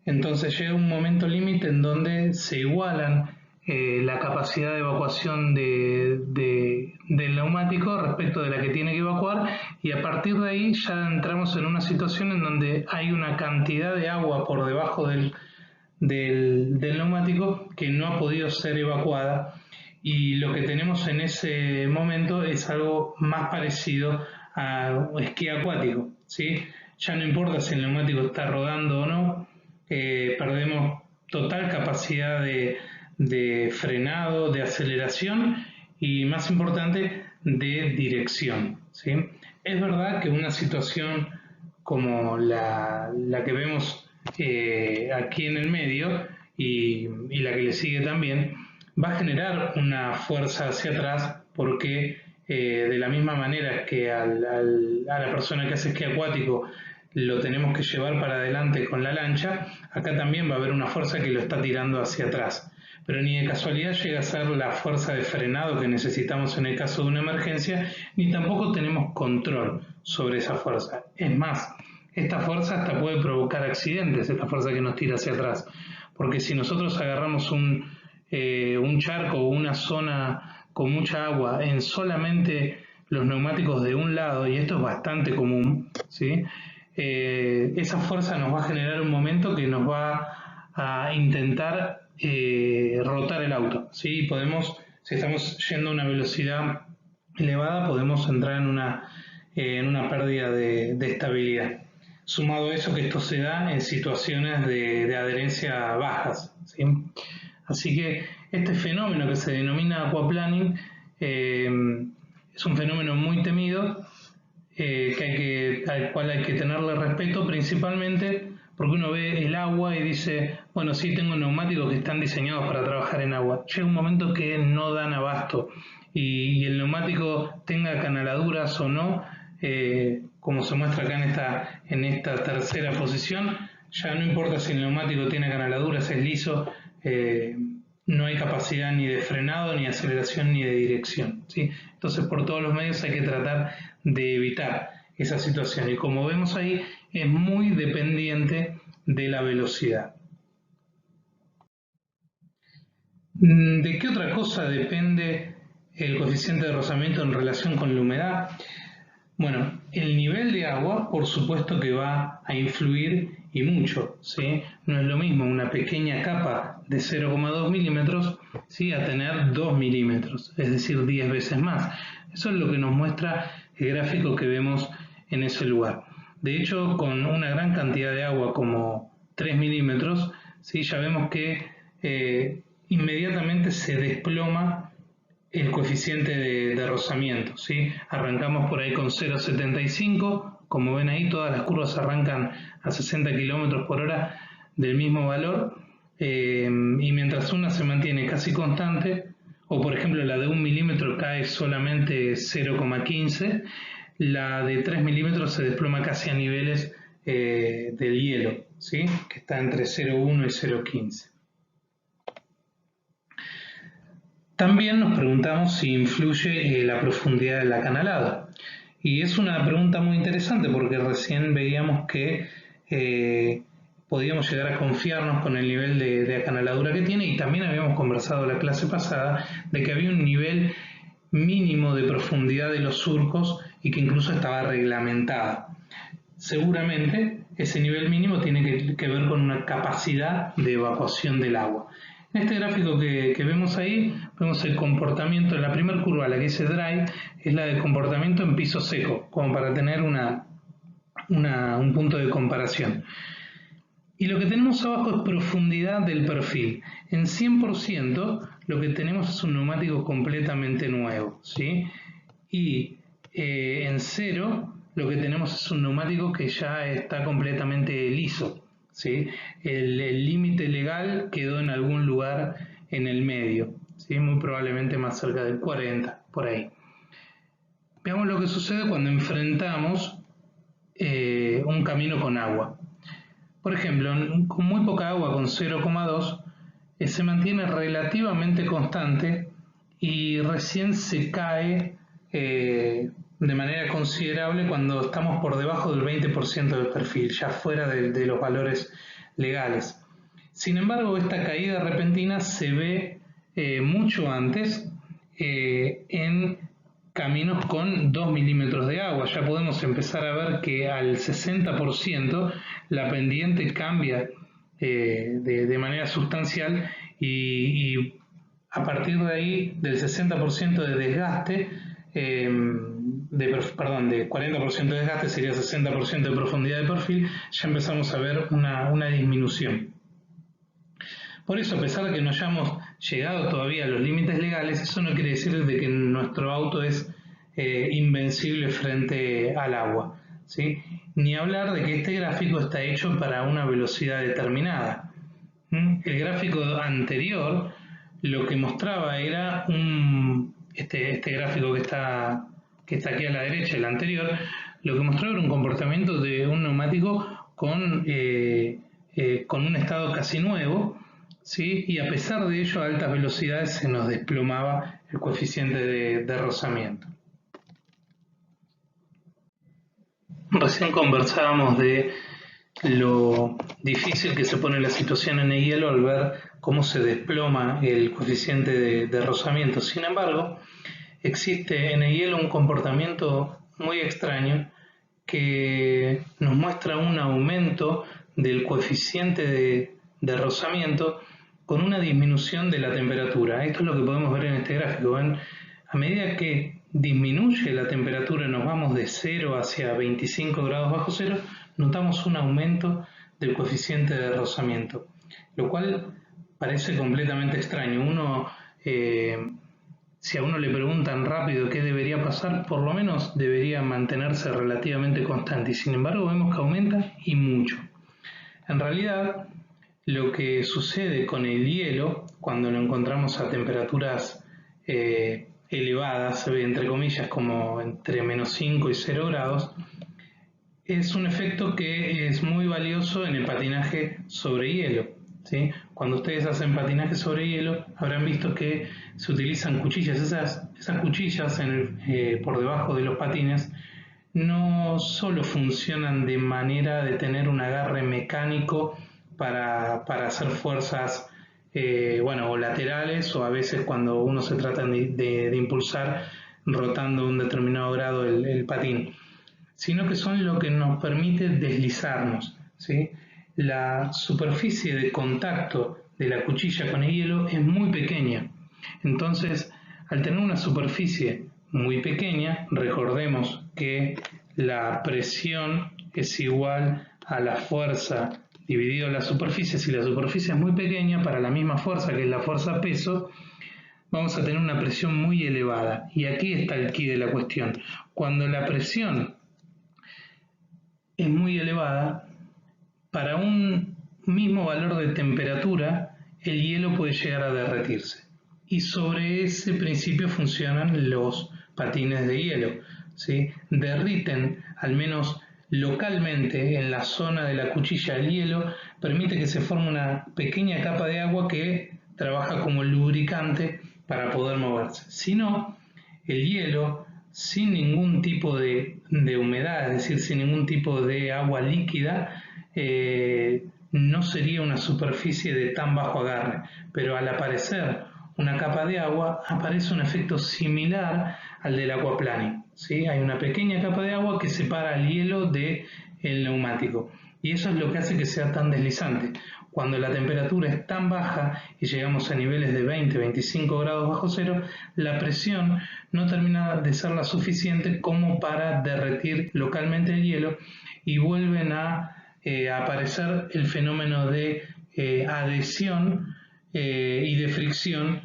Entonces llega un momento límite en donde se igualan la capacidad de evacuación del neumático respecto de la que tiene que evacuar, y a partir de ahí ya entramos en una situación en donde hay una cantidad de agua por debajo del neumático que no ha podido ser evacuada, y lo que tenemos en ese momento es algo más parecido a esquí acuático, ¿sí? Ya no importa si el neumático está rodando o no, perdemos total capacidad de frenado, de aceleración y, más importante, de dirección, ¿sí? Es verdad que una situación como la que vemos aquí en el medio y la que le sigue también va a generar una fuerza hacia atrás, porque de la misma manera que a la persona que hace esquí acuático lo tenemos que llevar para adelante con la lancha, acá también va a haber una fuerza que lo está tirando hacia atrás. Pero ni de casualidad llega a ser la fuerza de frenado que necesitamos en el caso de una emergencia, ni tampoco tenemos control sobre esa fuerza. Es más, esta fuerza hasta puede provocar accidentes, esta fuerza que nos tira hacia atrás. Porque si nosotros agarramos un charco o una zona con mucha agua en solamente los neumáticos de un lado, y esto es bastante común, ¿sí? Esa fuerza nos va a generar un momento que nos va a intentar rotar el auto, ¿sí? Si estamos yendo a una velocidad elevada, podemos entrar en una pérdida de estabilidad. Sumado a eso, que esto se da en situaciones de adherencia bajas, ¿sí? Así que este fenómeno que se denomina aquaplaning es un fenómeno muy temido, al cual hay que tenerle respeto, principalmente porque uno ve el agua y dice, bueno, sí, tengo neumáticos que están diseñados para trabajar en agua. Llega un momento que no dan abasto y el neumático tenga canaladuras o no, como se muestra acá en esta tercera posición, ya no importa si el neumático tiene canaladuras, es liso, no hay capacidad ni de frenado, ni de aceleración, ni de dirección, ¿sí? Entonces, por todos los medios hay que tratar de evitar esa situación. Y como vemos ahí, es muy dependiente de la velocidad. ¿De qué otra cosa depende el coeficiente de rozamiento en relación con la humedad? Bueno, el nivel de agua, por supuesto que va a influir y mucho, ¿sí? No es lo mismo una pequeña capa de 0,2 milímetros, ¿sí?, a tener 2 milímetros, es decir, 10 veces más. Eso es lo que nos muestra el gráfico que vemos en ese lugar. De hecho, con una gran cantidad de agua como 3 milímetros, ¿sí?, ya vemos que inmediatamente se desploma el coeficiente de rozamiento, ¿sí? Arrancamos por ahí con 0,75, como ven ahí todas las curvas arrancan a 60 km por hora del mismo valor, y mientras una se mantiene casi constante, o por ejemplo la de 1 milímetro cae solamente 0,15, la de 3 milímetros se desploma casi a niveles del hielo, ¿sí?, que está entre 0,1 y 0,15. También nos preguntamos si influye la profundidad del acanalado. Y es una pregunta muy interesante porque recién veíamos que podíamos llegar a confiarnos con el nivel de acanaladura que tiene, y también habíamos conversado la clase pasada de que había un nivel mínimo de profundidad de los surcos y que incluso estaba reglamentada. Seguramente ese nivel mínimo tiene que ver con una capacidad de evacuación del agua. En este gráfico que vemos ahí, vemos el comportamiento. La primera curva, la que dice dry, es la de comportamiento en piso seco, como para tener un punto de comparación. Y lo que tenemos abajo es profundidad del perfil. En 100% lo que tenemos es un neumático completamente nuevo, ¿sí? Y en 0 lo que tenemos es un neumático que ya está completamente liso, ¿sí? El límite legal quedó en algún lugar en el medio, ¿sí?, muy probablemente más cerca del 40, por ahí. Veamos lo que sucede cuando enfrentamos un camino con agua. Por ejemplo, con muy poca agua, con 0,2, se mantiene relativamente constante y recién se cae de manera considerable cuando estamos por debajo del 20% del perfil, ya fuera de los valores legales. Sin embargo, esta caída repentina se ve mucho antes en caminos con 2 milímetros de agua. Ya podemos empezar a ver que al 60% la pendiente cambia de manera sustancial y a partir de ahí, del 60% de desgaste, de 40% de desgaste sería 60% de profundidad de perfil, ya empezamos a ver una disminución. Por eso, a pesar de que no hayamos llegado todavía a los límites legales, eso no quiere decir de que nuestro auto es invencible frente al agua, ¿sí? Ni hablar de que este gráfico está hecho para una velocidad determinada. El gráfico anterior lo que mostraba era este gráfico que está aquí a la derecha, el anterior, lo que mostraba era un comportamiento de un neumático con un estado casi nuevo, ¿sí? Y a pesar de ello, a altas velocidades se nos desplomaba el coeficiente de rozamiento. Recién conversábamos de lo difícil que se pone la situación en el hielo al ver cómo se desploma el coeficiente de rozamiento. Sin embargo, existe en el hielo un comportamiento muy extraño que nos muestra un aumento del coeficiente de rozamiento con una disminución de la temperatura. Esto es lo que podemos ver en este gráfico. ¿Ven? A medida que disminuye la temperatura, nos vamos de 0 hacia 25 grados bajo cero, notamos un aumento del coeficiente de rozamiento, lo cual parece completamente extraño. Si a uno le preguntan rápido qué debería pasar, por lo menos debería mantenerse relativamente constante, y sin embargo vemos que aumenta y mucho. En realidad, lo que sucede con el hielo, cuando lo encontramos a temperaturas elevadas, entre comillas, como entre menos 5 y 0 grados, es un efecto que es muy valioso en el patinaje sobre hielo. ¿Sí? Cuando ustedes hacen patinaje sobre hielo, habrán visto que se utilizan cuchillas. Esas cuchillas por debajo de los patines no solo funcionan de manera de tener un agarre mecánico para hacer fuerzas o laterales, o a veces cuando uno se trata de impulsar rotando un determinado grado el patín, sino que son lo que nos permite deslizarnos. ¿Sí? La superficie de contacto de la cuchilla con el hielo es muy pequeña. Entonces, al tener una superficie muy pequeña, recordemos que la presión es igual a la fuerza dividido la superficie. Si la superficie es muy pequeña, para la misma fuerza, que es la fuerza peso, vamos a tener una presión muy elevada. Y aquí está el quid de la cuestión. Cuando la presión es muy elevada, para un mismo valor de temperatura, el hielo puede llegar a derretirse. Y sobre ese principio funcionan los patines de hielo. ¿Sí? Derriten, al menos localmente, en la zona de la cuchilla el hielo, permite que se forme una pequeña capa de agua que trabaja como lubricante para poder moverse. Si no, el hielo, sin ningún tipo de humedad, es decir, sin ningún tipo de agua líquida, no sería una superficie de tan bajo agarre, pero al aparecer una capa de agua aparece un efecto similar al del aquaplaning. ¿Sí? Hay una pequeña capa de agua que separa el hielo del neumático, y eso es lo que hace que sea tan deslizante. Cuando la temperatura es tan baja y llegamos a niveles de 20-25 grados bajo cero, la presión no termina de ser la suficiente como para derretir localmente el hielo, y vuelven a aparecer el fenómeno de adhesión y de fricción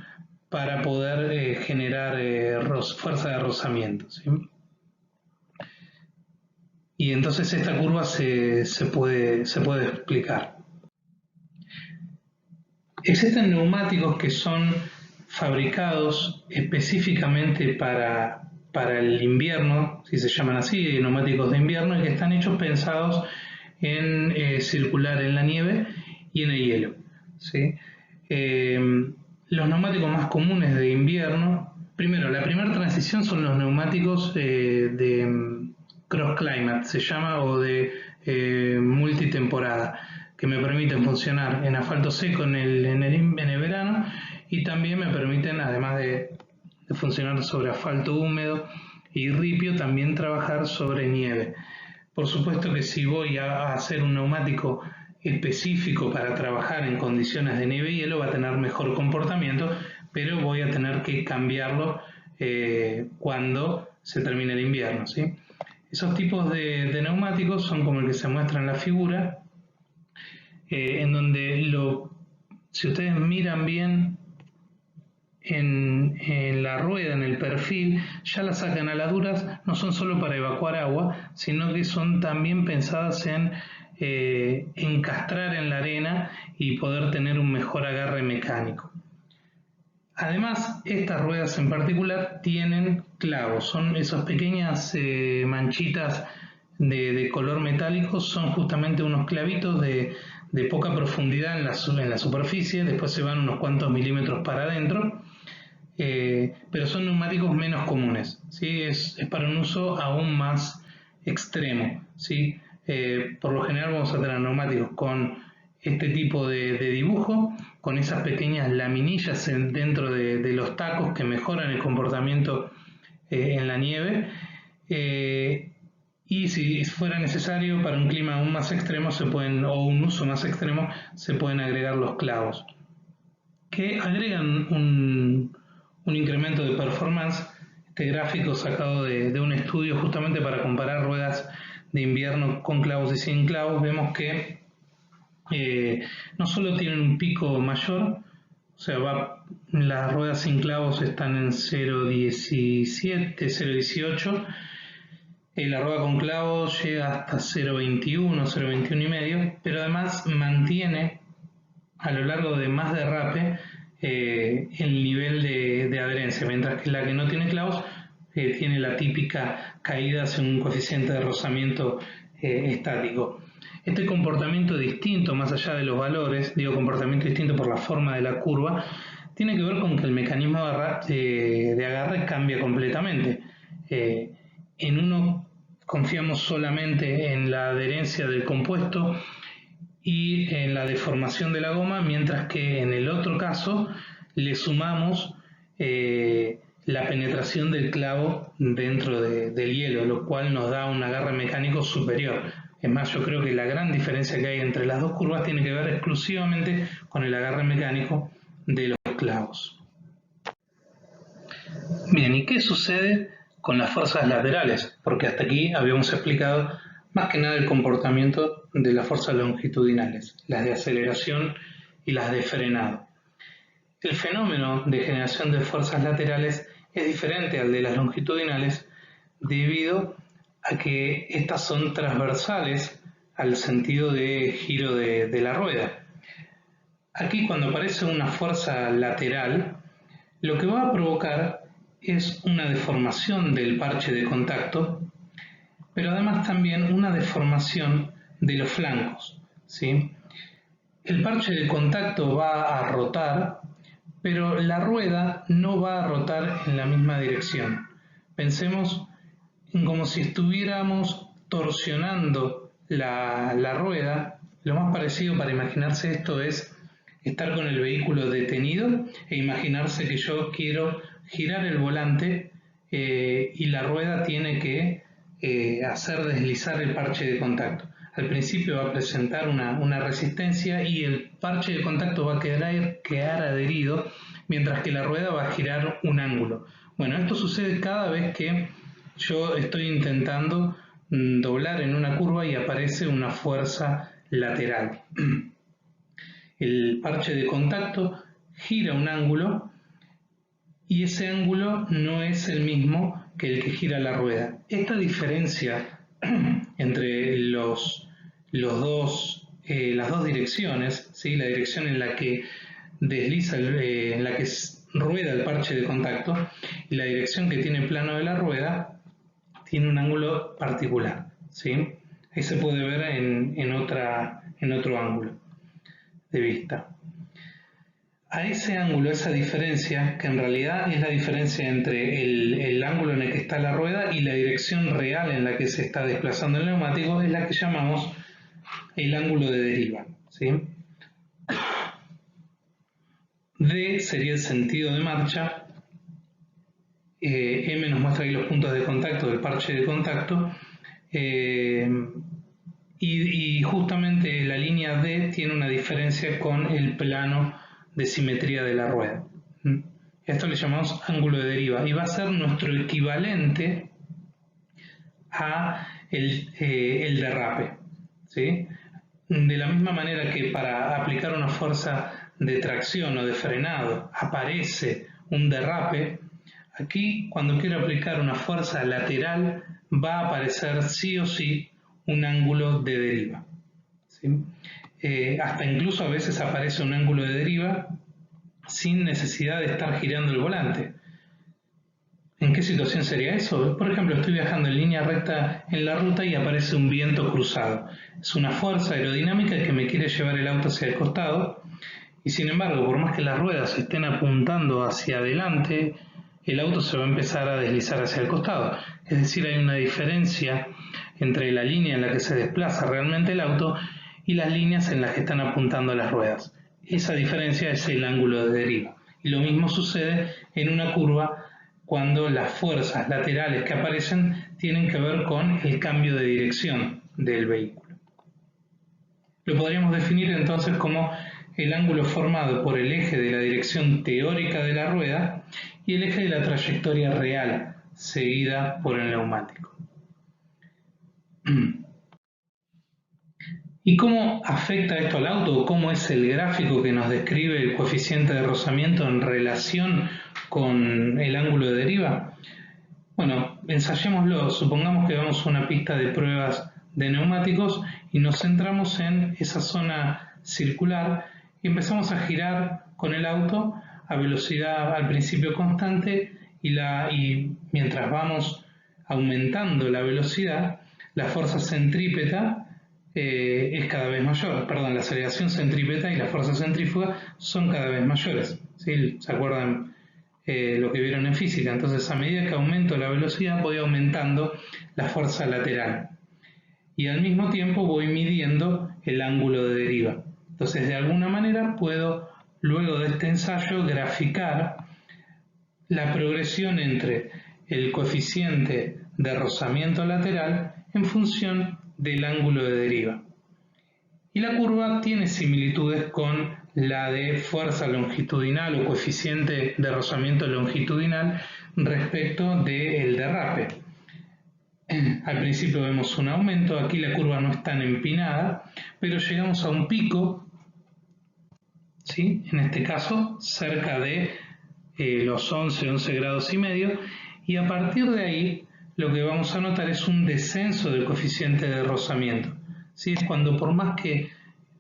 para poder generar fuerza de rozamiento. ¿Sí? Y entonces esta curva se puede explicar. Existen neumáticos que son fabricados específicamente para el invierno, si se llaman así, neumáticos de invierno, y que están pensados en circular en la nieve y en el hielo. ¿Sí? Los neumáticos más comunes de invierno, primero, la primera transición son los neumáticos de cross climate, se llama, o de multitemporada, que me permiten funcionar en asfalto seco en el verano, y también me permiten, además de funcionar sobre asfalto húmedo y ripio, también trabajar sobre nieve. Por supuesto que si voy a hacer un neumático específico para trabajar en condiciones de nieve y hielo, va a tener mejor comportamiento, pero voy a tener que cambiarlo cuando se termine el invierno. ¿Sí? Esos tipos de neumáticos son como el que se muestra en la figura, en donde si ustedes miran bien en la rueda, en el perfil, ya las acanaladuras no son solo para evacuar agua, sino que son también pensadas en encastrar en la arena y poder tener un mejor agarre mecánico. Además, estas ruedas en particular tienen clavos, son esas pequeñas manchitas de color metálico, son justamente unos clavitos de poca profundidad en la superficie, después se van unos cuantos milímetros para adentro, pero son neumáticos menos comunes. ¿Sí? Es para un uso aún más extremo, ¿sí? Por lo general vamos a tener neumáticos con este tipo de dibujo, con esas pequeñas laminillas dentro de los tacos que mejoran el comportamiento en la nieve. Y si fuera necesario para un clima aún más extremo o un uso más extremo, se pueden agregar los clavos, que agregan un incremento de performance. Este gráfico sacado de un estudio justamente para comparar ruedas de invierno con clavos y sin clavos, vemos que no solo tienen un pico mayor, o sea, las ruedas sin clavos están en 0.17, 0.18, la rueda con clavos llega hasta 0.21, 0.21 y medio, pero además mantiene a lo largo de más derrape el nivel de adherencia, mientras que la que no tiene clavos tiene la típica caída hacia un coeficiente de rozamiento estático. Este comportamiento distinto, más allá de los valores, digo comportamiento distinto por la forma de la curva, tiene que ver con que el mecanismo de agarre cambia completamente. En uno confiamos solamente en la adherencia del compuesto y en la deformación de la goma, mientras que en el otro caso le sumamos la penetración del clavo dentro del hielo, lo cual nos da un agarre mecánico superior. Es más, yo creo que la gran diferencia que hay entre las dos curvas tiene que ver exclusivamente con el agarre mecánico de los clavos. Bien, ¿y qué sucede con las fuerzas laterales? Porque hasta aquí habíamos explicado más que nada el comportamiento de las fuerzas longitudinales, las de aceleración y las de frenado. El fenómeno de generación de fuerzas laterales es diferente al de las longitudinales debido a que estas son transversales al sentido de giro de la rueda. Aquí, cuando aparece una fuerza lateral, lo que va a provocar es una deformación del parche de contacto, pero además también una deformación de los flancos, ¿sí? El parche de contacto va a rotar, pero la rueda no va a rotar en la misma dirección. Pensemos en como si estuviéramos torsionando la rueda. Lo más parecido para imaginarse esto es estar con el vehículo detenido e imaginarse que yo quiero girar el volante y la rueda tiene que hacer deslizar el parche de contacto. Al principio va a presentar una resistencia y el parche de contacto va a quedar adherido, mientras que la rueda va a girar un ángulo. Bueno, esto sucede cada vez que yo estoy intentando doblar en una curva y aparece una fuerza lateral. El parche de contacto gira un ángulo y ese ángulo no es el mismo que el que gira la rueda. Esta diferencia entre las dos direcciones, ¿sí? La dirección en la que desliza, en la que rueda el parche de contacto y la dirección que tiene plano de la rueda, tiene un ángulo particular, ¿sí? Ahí se puede ver en otro ángulo de vista. A ese ángulo, esa diferencia, que en realidad es la diferencia entre el ángulo en el que está la rueda y la dirección real en la que se está desplazando el neumático, es la que llamamos el ángulo de deriva, ¿sí? D sería el sentido de marcha, M nos muestra ahí los puntos de contacto del parche de contacto, y justamente la línea D tiene una diferencia con el plano de simetría de la rueda. Esto le llamamos ángulo de deriva y va a ser nuestro equivalente a el derrape, ¿sí? De la misma manera que para aplicar una fuerza de tracción o de frenado aparece un derrape, aquí cuando quiero aplicar una fuerza lateral va a aparecer sí o sí un ángulo de deriva, ¿sí? Hasta incluso a veces aparece un ángulo de deriva sin necesidad de estar girando el volante. ¿En qué situación sería eso? Por ejemplo, estoy viajando en línea recta en la ruta y aparece un viento cruzado. Es una fuerza aerodinámica que me quiere llevar el auto hacia el costado y sin embargo, por más que las ruedas estén apuntando hacia adelante, el auto se va a empezar a deslizar hacia el costado. Es decir, hay una diferencia entre la línea en la que se desplaza realmente el auto y las líneas en las que están apuntando las ruedas. Esa diferencia es el ángulo de deriva. Y lo mismo sucede en una curva cuando las fuerzas laterales que aparecen tienen que ver con el cambio de dirección del vehículo. Lo podríamos definir entonces como el ángulo formado por el eje de la dirección teórica de la rueda y el eje de la trayectoria real seguida por el neumático. ¿Y cómo afecta esto al auto? ¿Cómo es el gráfico que nos describe el coeficiente de rozamiento en relación con el ángulo de deriva? Bueno, ensayémoslo. Supongamos que vamos a una pista de pruebas de neumáticos y nos centramos en esa zona circular y empezamos a girar con el auto a velocidad al principio constante y mientras vamos aumentando la velocidad, la fuerza centrípeta es cada vez mayor. Perdón, la aceleración centrípeta y la fuerza centrífuga son cada vez mayores. ¿Sí? ¿Se acuerdan lo que vieron en física? Entonces, a medida que aumento la velocidad, voy aumentando la fuerza lateral. Y al mismo tiempo voy midiendo el ángulo de deriva. Entonces, de alguna manera puedo, luego de este ensayo, graficar la progresión entre el coeficiente de rozamiento lateral en función del ángulo de deriva. Y la curva tiene similitudes con la de fuerza longitudinal o coeficiente de rozamiento longitudinal respecto del derrape. Al principio vemos un aumento, aquí la curva no es tan empinada, pero llegamos a un pico, ¿sí? En este caso cerca de los 11 grados y medio, y a partir de ahí lo que vamos a notar es un descenso del coeficiente de rozamiento. ¿Sí? Es cuando por más que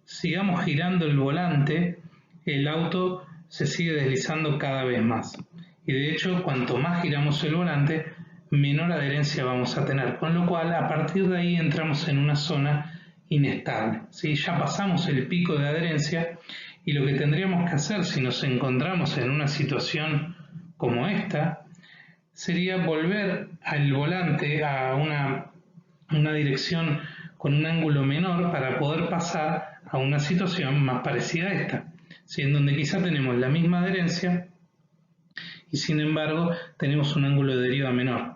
sigamos girando el volante, el auto se sigue deslizando cada vez más. Y de hecho, cuanto más giramos el volante, menor adherencia vamos a tener. Con lo cual, a partir de ahí entramos en una zona inestable. ¿Sí? Ya pasamos el pico de adherencia y lo que tendríamos que hacer si nos encontramos en una situación como esta sería volver al volante a una dirección con un ángulo menor para poder pasar a una situación más parecida a esta, ¿sí? En donde quizá tenemos la misma adherencia y sin embargo tenemos un ángulo de deriva menor.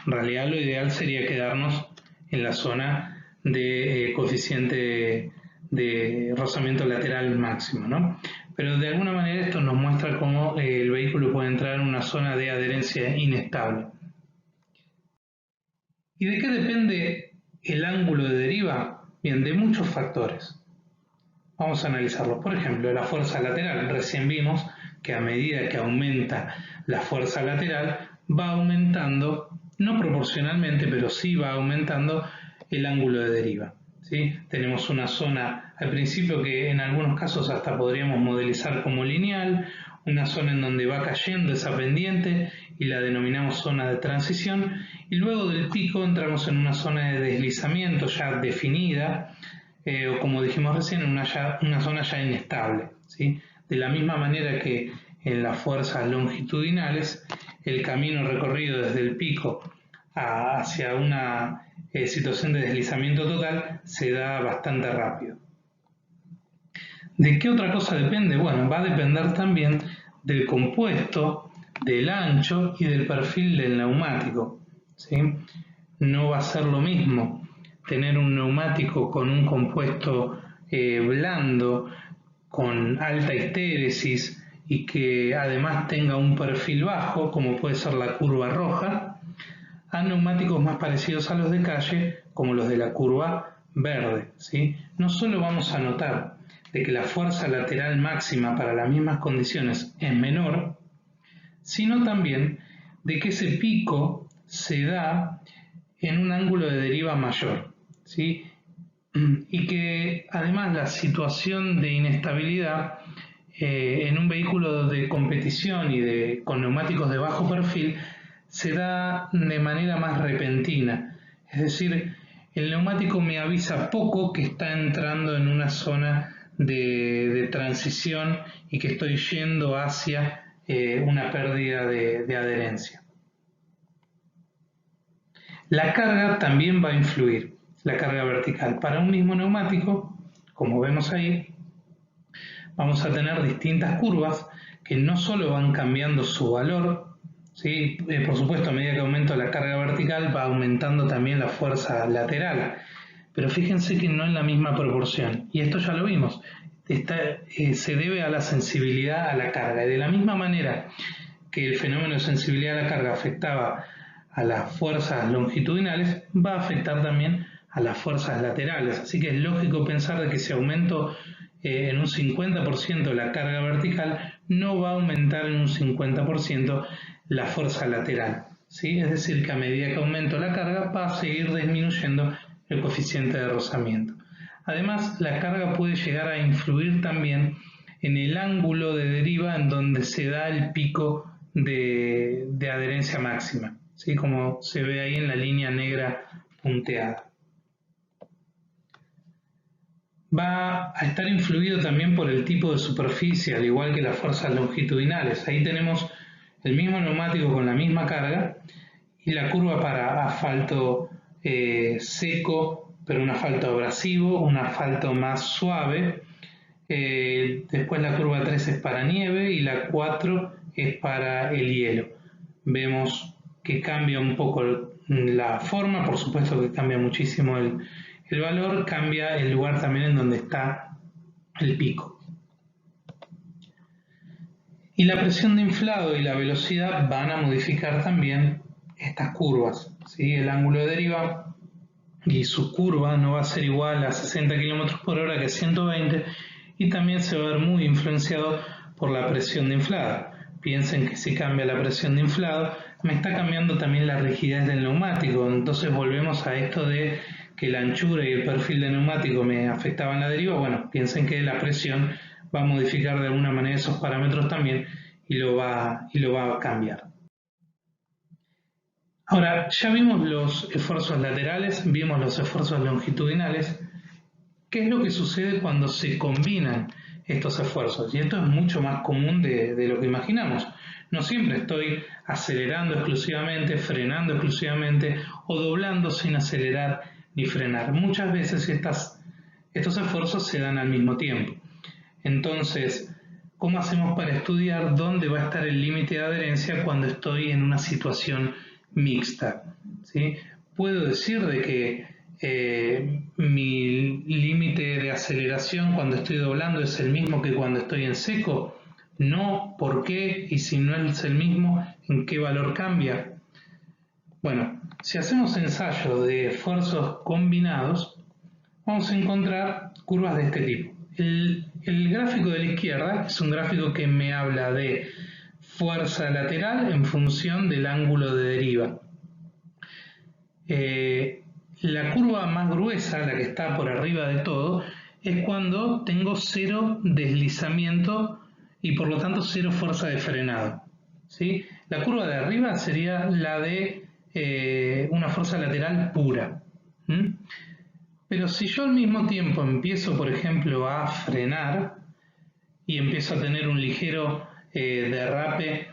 En realidad lo ideal sería quedarnos en la zona de coeficiente de rozamiento lateral máximo, ¿no? Pero de alguna manera esto nos muestra cómo el vehículo puede entrar en una zona de adherencia inestable. ¿Y de qué depende el ángulo de deriva? Bien, de muchos factores. Vamos a analizarlos. Por ejemplo, la fuerza lateral. Recién vimos que a medida que aumenta la fuerza lateral, va aumentando, no proporcionalmente, pero sí va aumentando el ángulo de deriva. ¿Sí? Tenemos una zona al principio que en algunos casos hasta podríamos modelizar como lineal, una zona en donde va cayendo esa pendiente y la denominamos zona de transición, y luego del pico entramos en una zona de deslizamiento ya definida, o como dijimos recién, una zona ya inestable, ¿sí? De la misma manera que en las fuerzas longitudinales, el camino recorrido desde el pico hacia una situación de deslizamiento total se da bastante rápido. ¿De qué otra cosa depende? Bueno, va a depender también del compuesto, del ancho y del perfil del neumático, ¿sí? No va a ser lo mismo tener un neumático con un compuesto blando, con alta histéresis y que además tenga un perfil bajo, como puede ser la curva roja, a neumáticos más parecidos a los de calle, como los de la curva verde, ¿sí? No solo vamos a notar de que la fuerza lateral máxima para las mismas condiciones es menor, sino también de que ese pico se da en un ángulo de deriva mayor, ¿sí? Y que además la situación de inestabilidad en un vehículo de competición y con neumáticos de bajo perfil se da de manera más repentina. Es decir, el neumático me avisa poco que está entrando en una zona de transición y que estoy yendo hacia una pérdida de adherencia. La carga también va a influir, la carga vertical. Para un mismo neumático, como vemos ahí, vamos a tener distintas curvas que no solo van cambiando su valor, ¿sí? Por supuesto, a medida que aumenta la carga vertical va aumentando también la fuerza lateral, pero fíjense que no en la misma proporción, y esto ya lo vimos, se debe a la sensibilidad a la carga, y de la misma manera que el fenómeno de sensibilidad a la carga afectaba a las fuerzas longitudinales, va a afectar también a las fuerzas laterales, así que es lógico pensar de que si aumento en un 50% la carga vertical, no va a aumentar en un 50% la fuerza lateral, ¿sí? Es decir, que a medida que aumento la carga va a seguir disminuyendo el coeficiente de rozamiento. Además, la carga puede llegar a influir también en el ángulo de deriva en donde se da el pico de adherencia máxima, ¿sí? Como se ve ahí en la línea negra punteada. Va a estar influido también por el tipo de superficie, al igual que las fuerzas longitudinales. Ahí tenemos el mismo neumático con la misma carga y la curva para asfalto seco, pero un asfalto abrasivo, un asfalto más suave. Después la curva 3 es para nieve y la 4 es para el hielo. Vemos que cambia un poco la forma, por supuesto que cambia muchísimo el valor, cambia el lugar también en donde está el pico. Y la presión de inflado y la velocidad van a modificar también estas curvas, ¿sí? El ángulo de deriva y su curva no va a ser igual a 60 km por hora que 120, y también se va a ver muy influenciado por la presión de inflado. Piensen que si cambia la presión de inflado, me está cambiando también la rigidez del neumático, entonces volvemos a esto de que la anchura y el perfil del neumático me afectaban la deriva. Bueno, piensen que la presión va a modificar de alguna manera esos parámetros también y lo va a cambiar. Ahora, ya vimos los esfuerzos laterales, vimos los esfuerzos longitudinales. ¿Qué es lo que sucede cuando se combinan estos esfuerzos? Y esto es mucho más común de lo que imaginamos. No siempre estoy acelerando exclusivamente, frenando exclusivamente o doblando sin acelerar ni frenar. Muchas veces estos esfuerzos se dan al mismo tiempo. Entonces, ¿cómo hacemos para estudiar dónde va a estar el límite de adherencia cuando estoy en una situación mixta? ¿Sí? Puedo decir de que mi límite de aceleración cuando estoy doblando es el mismo que cuando estoy en seco. No, ¿por qué? Y si no es el mismo, ¿en qué valor cambia? Bueno, si hacemos ensayos de esfuerzos combinados, vamos a encontrar curvas de este tipo. El gráfico de la izquierda es un gráfico que me habla de fuerza lateral en función del ángulo de deriva. La curva más gruesa, la que está por arriba de todo, es cuando tengo cero deslizamiento y por lo tanto cero fuerza de frenado, ¿sí? La curva de arriba sería la de una fuerza lateral pura. Pero si yo al mismo tiempo empiezo, por ejemplo, a frenar y empiezo a tener un ligero derrape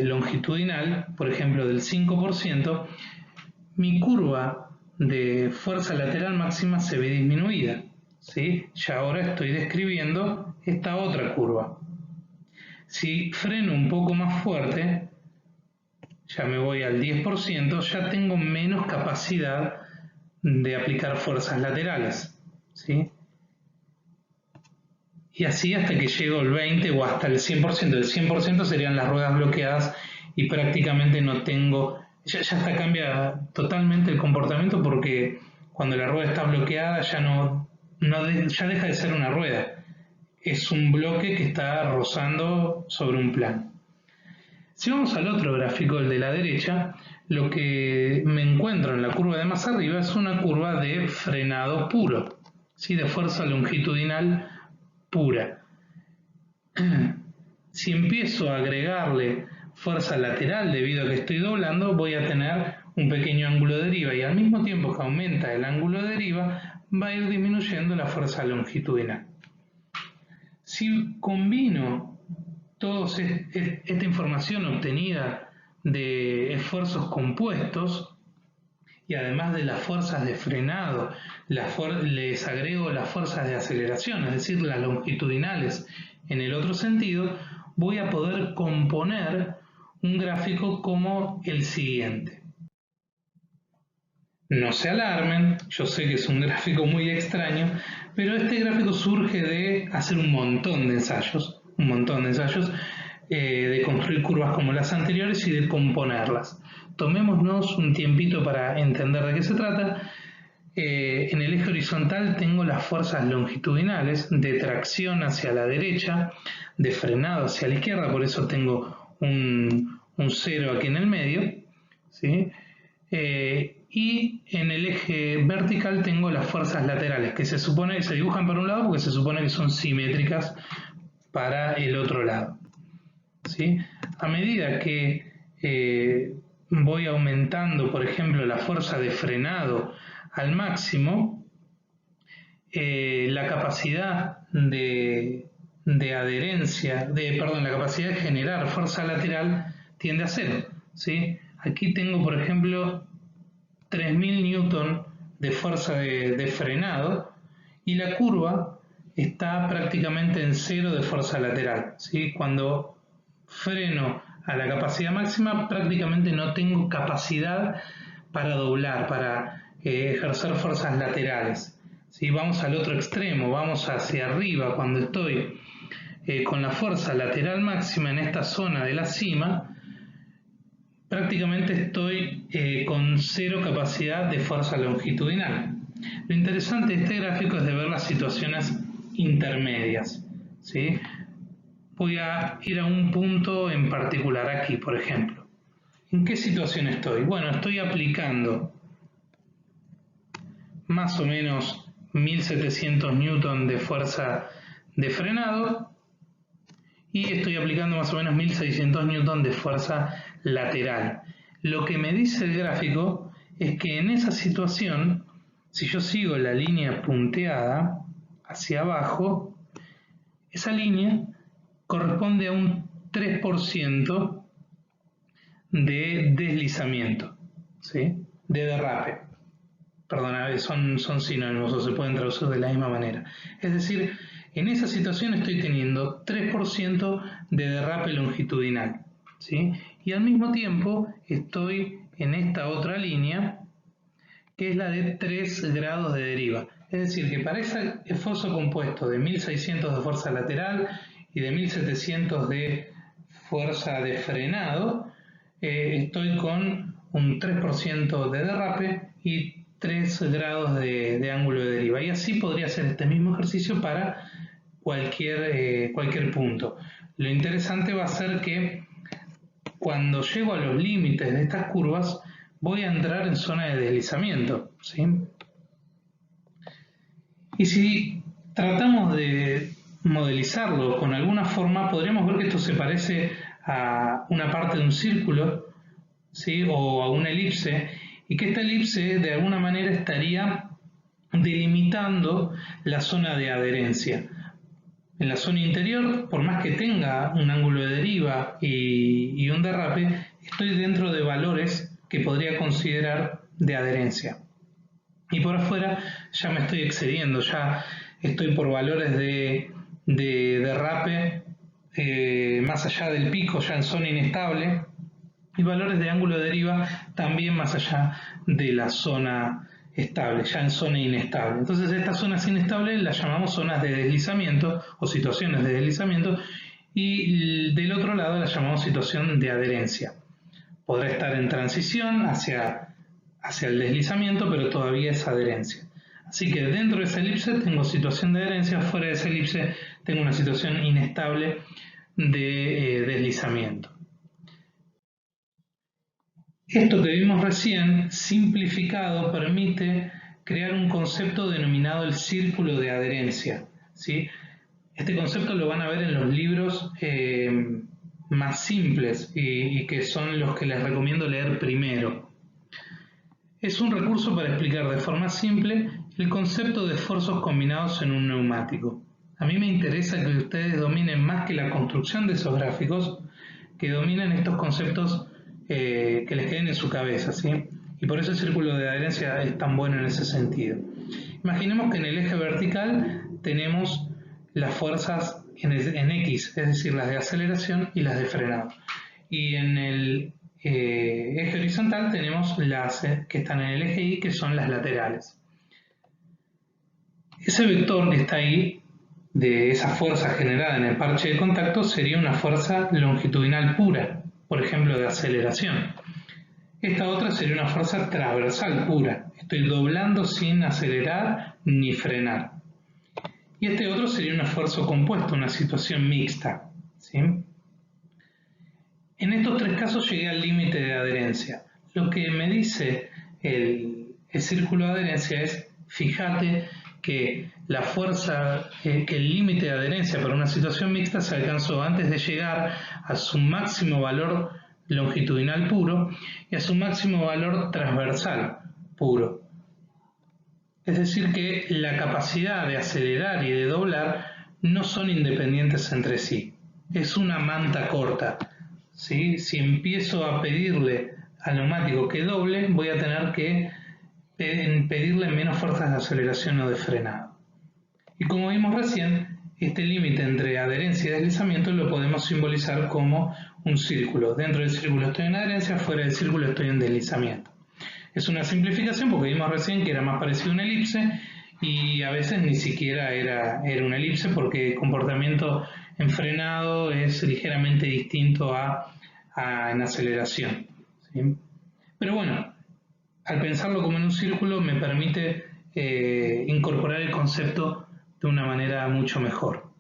longitudinal, por ejemplo del 5%, mi curva de fuerza lateral máxima se ve disminuida, ¿sí? Ya ahora estoy describiendo esta otra curva. Si freno un poco más fuerte, ya me voy al 10%, ya tengo menos capacidad de aplicar fuerzas laterales, ¿sí? Y así hasta que llego al 20 o hasta el 100%. El 100% serían las ruedas bloqueadas y prácticamente no tengo, ya hasta cambia totalmente el comportamiento, porque cuando la rueda está bloqueada ya deja de ser una rueda, es un bloque que está rozando sobre un plano. Si vamos al otro gráfico, el de la derecha, lo que me encuentro en la curva de más arriba es una curva de frenado puro, ¿sí? De fuerza longitudinal pura. Si empiezo a agregarle fuerza lateral debido a que estoy doblando, voy a tener un pequeño ángulo de deriva, y al mismo tiempo que aumenta el ángulo de deriva, va a ir disminuyendo la fuerza longitudinal. Si combino toda esta información obtenida de esfuerzos compuestos, y además de las fuerzas de frenado, les agrego las fuerzas de aceleración, es decir, las longitudinales en el otro sentido, voy a poder componer un gráfico como el siguiente. No se alarmen, yo sé que es un gráfico muy extraño, pero este gráfico surge de hacer un montón de ensayos, de construir curvas como las anteriores y de componerlas. Tomémonos un tiempito para entender de qué se trata. En el eje horizontal tengo las fuerzas longitudinales de tracción hacia la derecha, de frenado hacia la izquierda, por eso tengo un 0 aquí en el medio, ¿sí? Y en el eje vertical tengo las fuerzas laterales, que se supone que se dibujan para un lado porque se supone que son simétricas para el otro lado, ¿sí? A medida que voy aumentando, por ejemplo, la fuerza de frenado al máximo, la capacidad de adherencia, la capacidad de generar fuerza lateral tiende a cero, ¿sí? Aquí tengo, por ejemplo, 3000 newton de fuerza de frenado y la curva está prácticamente en cero de fuerza lateral, ¿sí? Cuando freno a la capacidad máxima prácticamente no tengo capacidad para doblar, para ejercer fuerzas laterales, ¿sí? Vamos al otro extremo, vamos hacia arriba cuando estoy con la fuerza lateral máxima en esta zona de la cima. Prácticamente estoy con cero capacidad de fuerza longitudinal. Lo interesante de este gráfico es de ver las situaciones intermedias, ¿sí? Voy a ir a un punto en particular aquí, por ejemplo. ¿En qué situación estoy? Bueno, estoy aplicando más o menos 1700 newton de fuerza de frenado y estoy aplicando más o menos 1600 newton de fuerza lateral. Lo que me dice el gráfico es que en esa situación, si yo sigo la línea punteada hacia abajo, esa línea corresponde a un 3% de deslizamiento, ¿sí? De derrape. Perdona, son sinónimos o se pueden traducir de la misma manera. Es decir, en esa situación estoy teniendo 3% de derrape longitudinal, ¿sí? Y al mismo tiempo estoy en esta otra línea que es la de 3 grados de deriva. Es decir, que para ese esfuerzo compuesto de 1600 de fuerza lateral y de 1700 de fuerza de frenado, estoy con un 3% de derrape y 3 grados de ángulo de deriva. Y así podría hacer este mismo ejercicio para cualquier punto. Lo interesante va a ser que cuando llego a los límites de estas curvas, voy a entrar en zona de deslizamiento, ¿sí? Y si tratamos de modelizarlo con alguna forma, podríamos ver que esto se parece a una parte de un círculo, ¿sí? O a una elipse, y que esta elipse de alguna manera estaría delimitando la zona de adherencia. En la zona interior, por más que tenga un ángulo de deriva y un derrape, estoy dentro de valores que podría considerar de adherencia. Y por afuera ya me estoy excediendo, ya estoy por valores de derrape más allá del pico, ya en zona inestable, y valores de ángulo de deriva también más allá de la zona estable, ya en zona inestable. Entonces estas zonas inestables las llamamos zonas de deslizamiento o situaciones de deslizamiento, y del otro lado las llamamos situación de adherencia. Podrá estar en transición hacia el deslizamiento, pero todavía es adherencia. Así que dentro de esa elipse tengo situación de adherencia, fuera de esa elipse tengo una situación inestable de deslizamiento. Esto que vimos recién, simplificado, permite crear un concepto denominado el círculo de adherencia, ¿sí? Este concepto lo van a ver en los libros más simples y que son los que les recomiendo leer primero. Es un recurso para explicar de forma simple el concepto de esfuerzos combinados en un neumático. A mí me interesa que ustedes dominen más que la construcción de esos gráficos, que dominen estos conceptos que les queden en su cabeza, ¿sí? Y por eso el círculo de adherencia es tan bueno en ese sentido. Imaginemos que en el eje vertical tenemos las fuerzas en X, es decir, las de aceleración y las de frenado. Y en el eje horizontal tenemos las que están en el eje Y, que son las laterales. Ese vector que está ahí, de esa fuerza generada en el parche de contacto, sería una fuerza longitudinal pura, por ejemplo, de aceleración. Esta otra sería una fuerza transversal pura. Estoy doblando sin acelerar ni frenar. Y este otro sería un esfuerzo compuesto, una situación mixta, ¿sí? En estos tres casos llegué al límite de adherencia. Lo que me dice el círculo de adherencia es, fíjate que la fuerza, que el límite de adherencia para una situación mixta se alcanzó antes de llegar a su máximo valor longitudinal puro y a su máximo valor transversal puro. Es decir, que la capacidad de acelerar y de doblar no son independientes entre sí. Es una manta corta, ¿sí? Si empiezo a pedirle al neumático que doble, voy a tener que pedirle menos fuerzas de aceleración o de frenado. Y como vimos recién, este límite entre adherencia y deslizamiento lo podemos simbolizar como un círculo. Dentro del círculo estoy en adherencia, fuera del círculo estoy en deslizamiento. Es una simplificación porque vimos recién que era más parecido a una elipse y a veces ni siquiera era una elipse porque el comportamiento en frenado es ligeramente distinto a en aceleración, ¿sí? Pero bueno, al pensarlo como en un círculo me permite incorporar el concepto de una manera mucho mejor.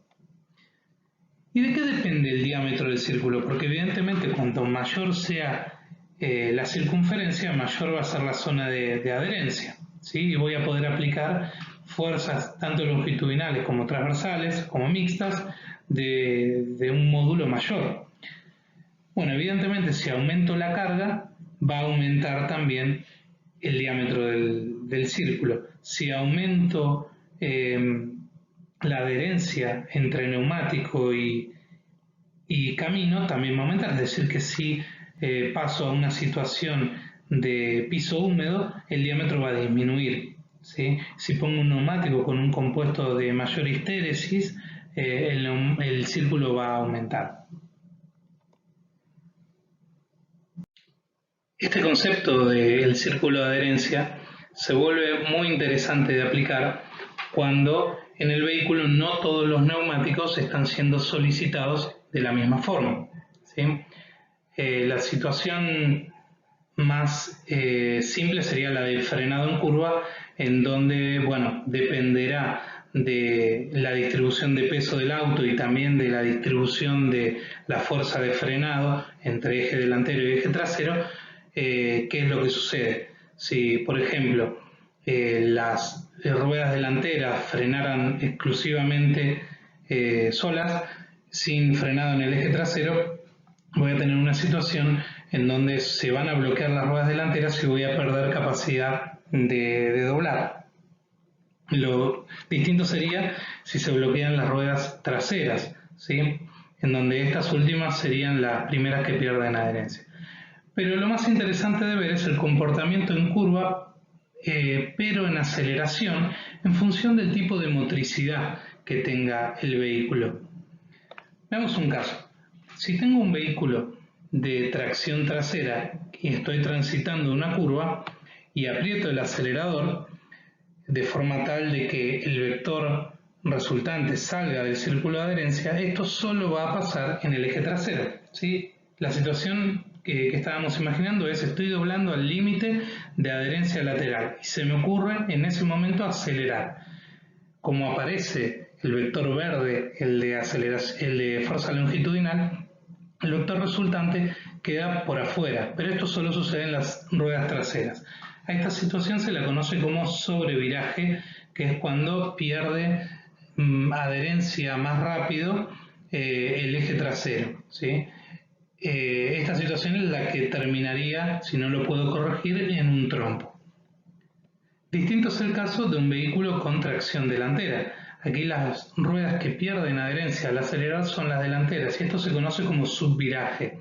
¿Y de qué depende el diámetro del círculo? Porque evidentemente cuanto mayor sea la circunferencia, mayor va a ser la zona de adherencia, ¿sí? Y voy a poder aplicar fuerzas tanto longitudinales como transversales, como mixtas, de un módulo mayor. Bueno, evidentemente si aumento la carga, va a aumentar también el diámetro del círculo. Si aumento la adherencia entre neumático y camino, también va a aumentar. Es decir, que si paso a una situación de piso húmedo, el diámetro va a disminuir, ¿sí? Si pongo un neumático con un compuesto de mayor histéresis, el círculo va a aumentar. Este concepto del círculo de adherencia se vuelve muy interesante de aplicar cuando en el vehículo no todos los neumáticos están siendo solicitados de la misma forma, ¿sí? La situación más simple sería la de frenado en curva, en donde, bueno, dependerá de la distribución de peso del auto y también de la distribución de la fuerza de frenado entre eje delantero y eje trasero, qué es lo que sucede. Si, por ejemplo, las ruedas delanteras frenaran exclusivamente solas, sin frenado en el eje trasero, voy a tener una situación en donde se van a bloquear las ruedas delanteras y voy a perder capacidad de doblar. Lo distinto sería si se bloquean las ruedas traseras, ¿sí? En donde estas últimas serían las primeras que pierden adherencia. Pero lo más interesante de ver es el comportamiento en curva, pero en aceleración, en función del tipo de motricidad que tenga el vehículo. Veamos un caso. Si tengo un vehículo de tracción trasera y estoy transitando una curva y aprieto el acelerador de forma tal de que el vector resultante salga del círculo de adherencia, esto solo va a pasar en el eje trasero, ¿sí? La situación que estábamos imaginando es: estoy doblando al límite de adherencia lateral y se me ocurre en ese momento acelerar. Como aparece el vector verde, el de fuerza longitudinal, el vector resultante queda por afuera, pero esto solo sucede en las ruedas traseras. A esta situación se la conoce como sobreviraje, que es cuando pierde adherencia más rápido el eje trasero, ¿sí? Esta situación es la que terminaría, si no lo puedo corregir, en un trompo. Distinto es el caso de un vehículo con tracción delantera. Aquí las ruedas que pierden adherencia al acelerar son las delanteras y esto se conoce como subviraje.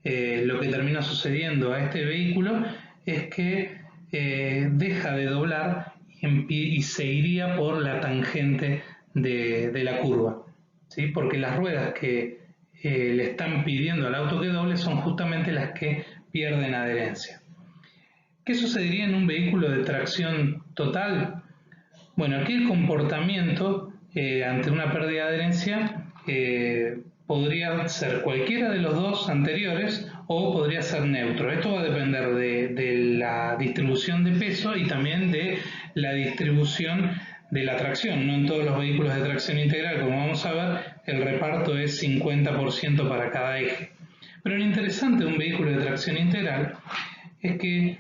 Lo que termina sucediendo a este vehículo es que deja de doblar y se iría por la tangente de la curva, ¿sí? Porque las ruedas que le están pidiendo al auto que doble son justamente las que pierden adherencia. ¿Qué sucedería en un vehículo de tracción total? Bueno, aquí el comportamiento ante una pérdida de adherencia podría ser cualquiera de los dos anteriores o podría ser neutro. Esto va a depender de la distribución de peso y también de la distribución de la tracción. No en todos los vehículos de tracción integral, como vamos a ver, el reparto es 50% para cada eje. Pero lo interesante de un vehículo de tracción integral es que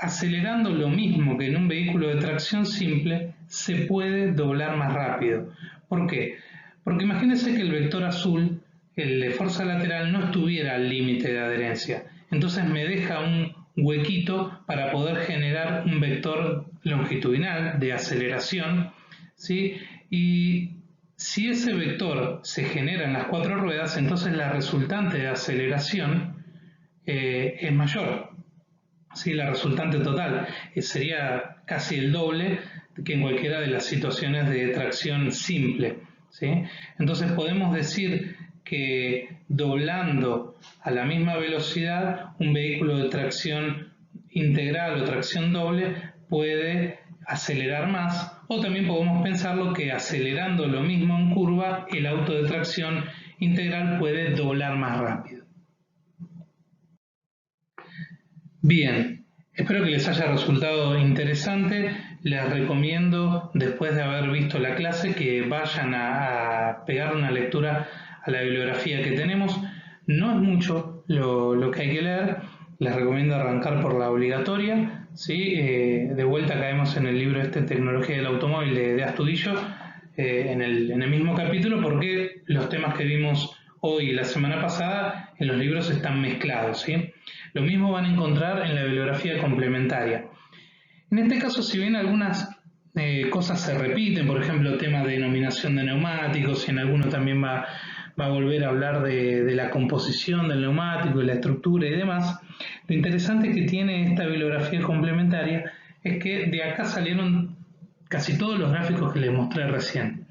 acelerando lo mismo que en un vehículo de tracción simple, se puede doblar más rápido. ¿Por qué? Porque imagínense que el vector azul, el de fuerza lateral, no estuviera al límite de adherencia. Entonces me deja un huequito para poder generar un vector longitudinal de aceleración, ¿sí? Y si ese vector se genera en las cuatro ruedas, entonces la resultante de aceleración es mayor. Sí, la resultante total sería casi el doble que en cualquiera de las situaciones de tracción simple, ¿sí? Entonces podemos decir que doblando a la misma velocidad un vehículo de tracción integral o tracción doble puede acelerar más, o también podemos pensarlo que acelerando lo mismo en curva el auto de tracción integral puede doblar más rápido. Bien, espero que les haya resultado interesante. Les recomiendo, después de haber visto la clase, que vayan a pegar una lectura a la bibliografía que tenemos. No es mucho lo que hay que leer. Les recomiendo arrancar por la obligatoria, ¿sí? De vuelta caemos en el libro Tecnología del Automóvil de Astudillo, en el mismo capítulo, porque los temas que vimos hoy y la semana pasada en los libros están mezclados, ¿sí? Lo mismo van a encontrar en la bibliografía complementaria. En este caso, si bien algunas cosas se repiten, por ejemplo, tema de denominación de neumáticos, y en alguno también va a volver a hablar de la composición del neumático, la estructura y demás, lo interesante que tiene esta bibliografía complementaria es que de acá salieron casi todos los gráficos que les mostré recién.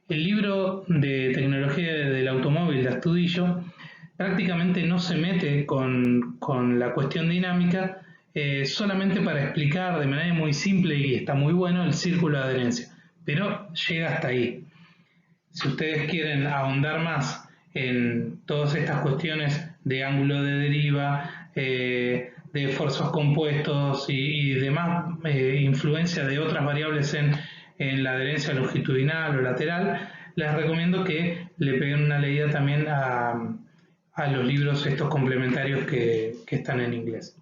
El libro de Tecnología del Automóvil de Astudillo prácticamente no se mete con la cuestión dinámica, solamente para explicar de manera muy simple, y está muy bueno, el círculo de adherencia, pero llega hasta ahí. Si ustedes quieren ahondar más en todas estas cuestiones de ángulo de deriva, de esfuerzos compuestos y demás influencia de otras variables en la adherencia longitudinal o lateral, les recomiendo que le peguen una leída también a los libros estos complementarios que están en inglés.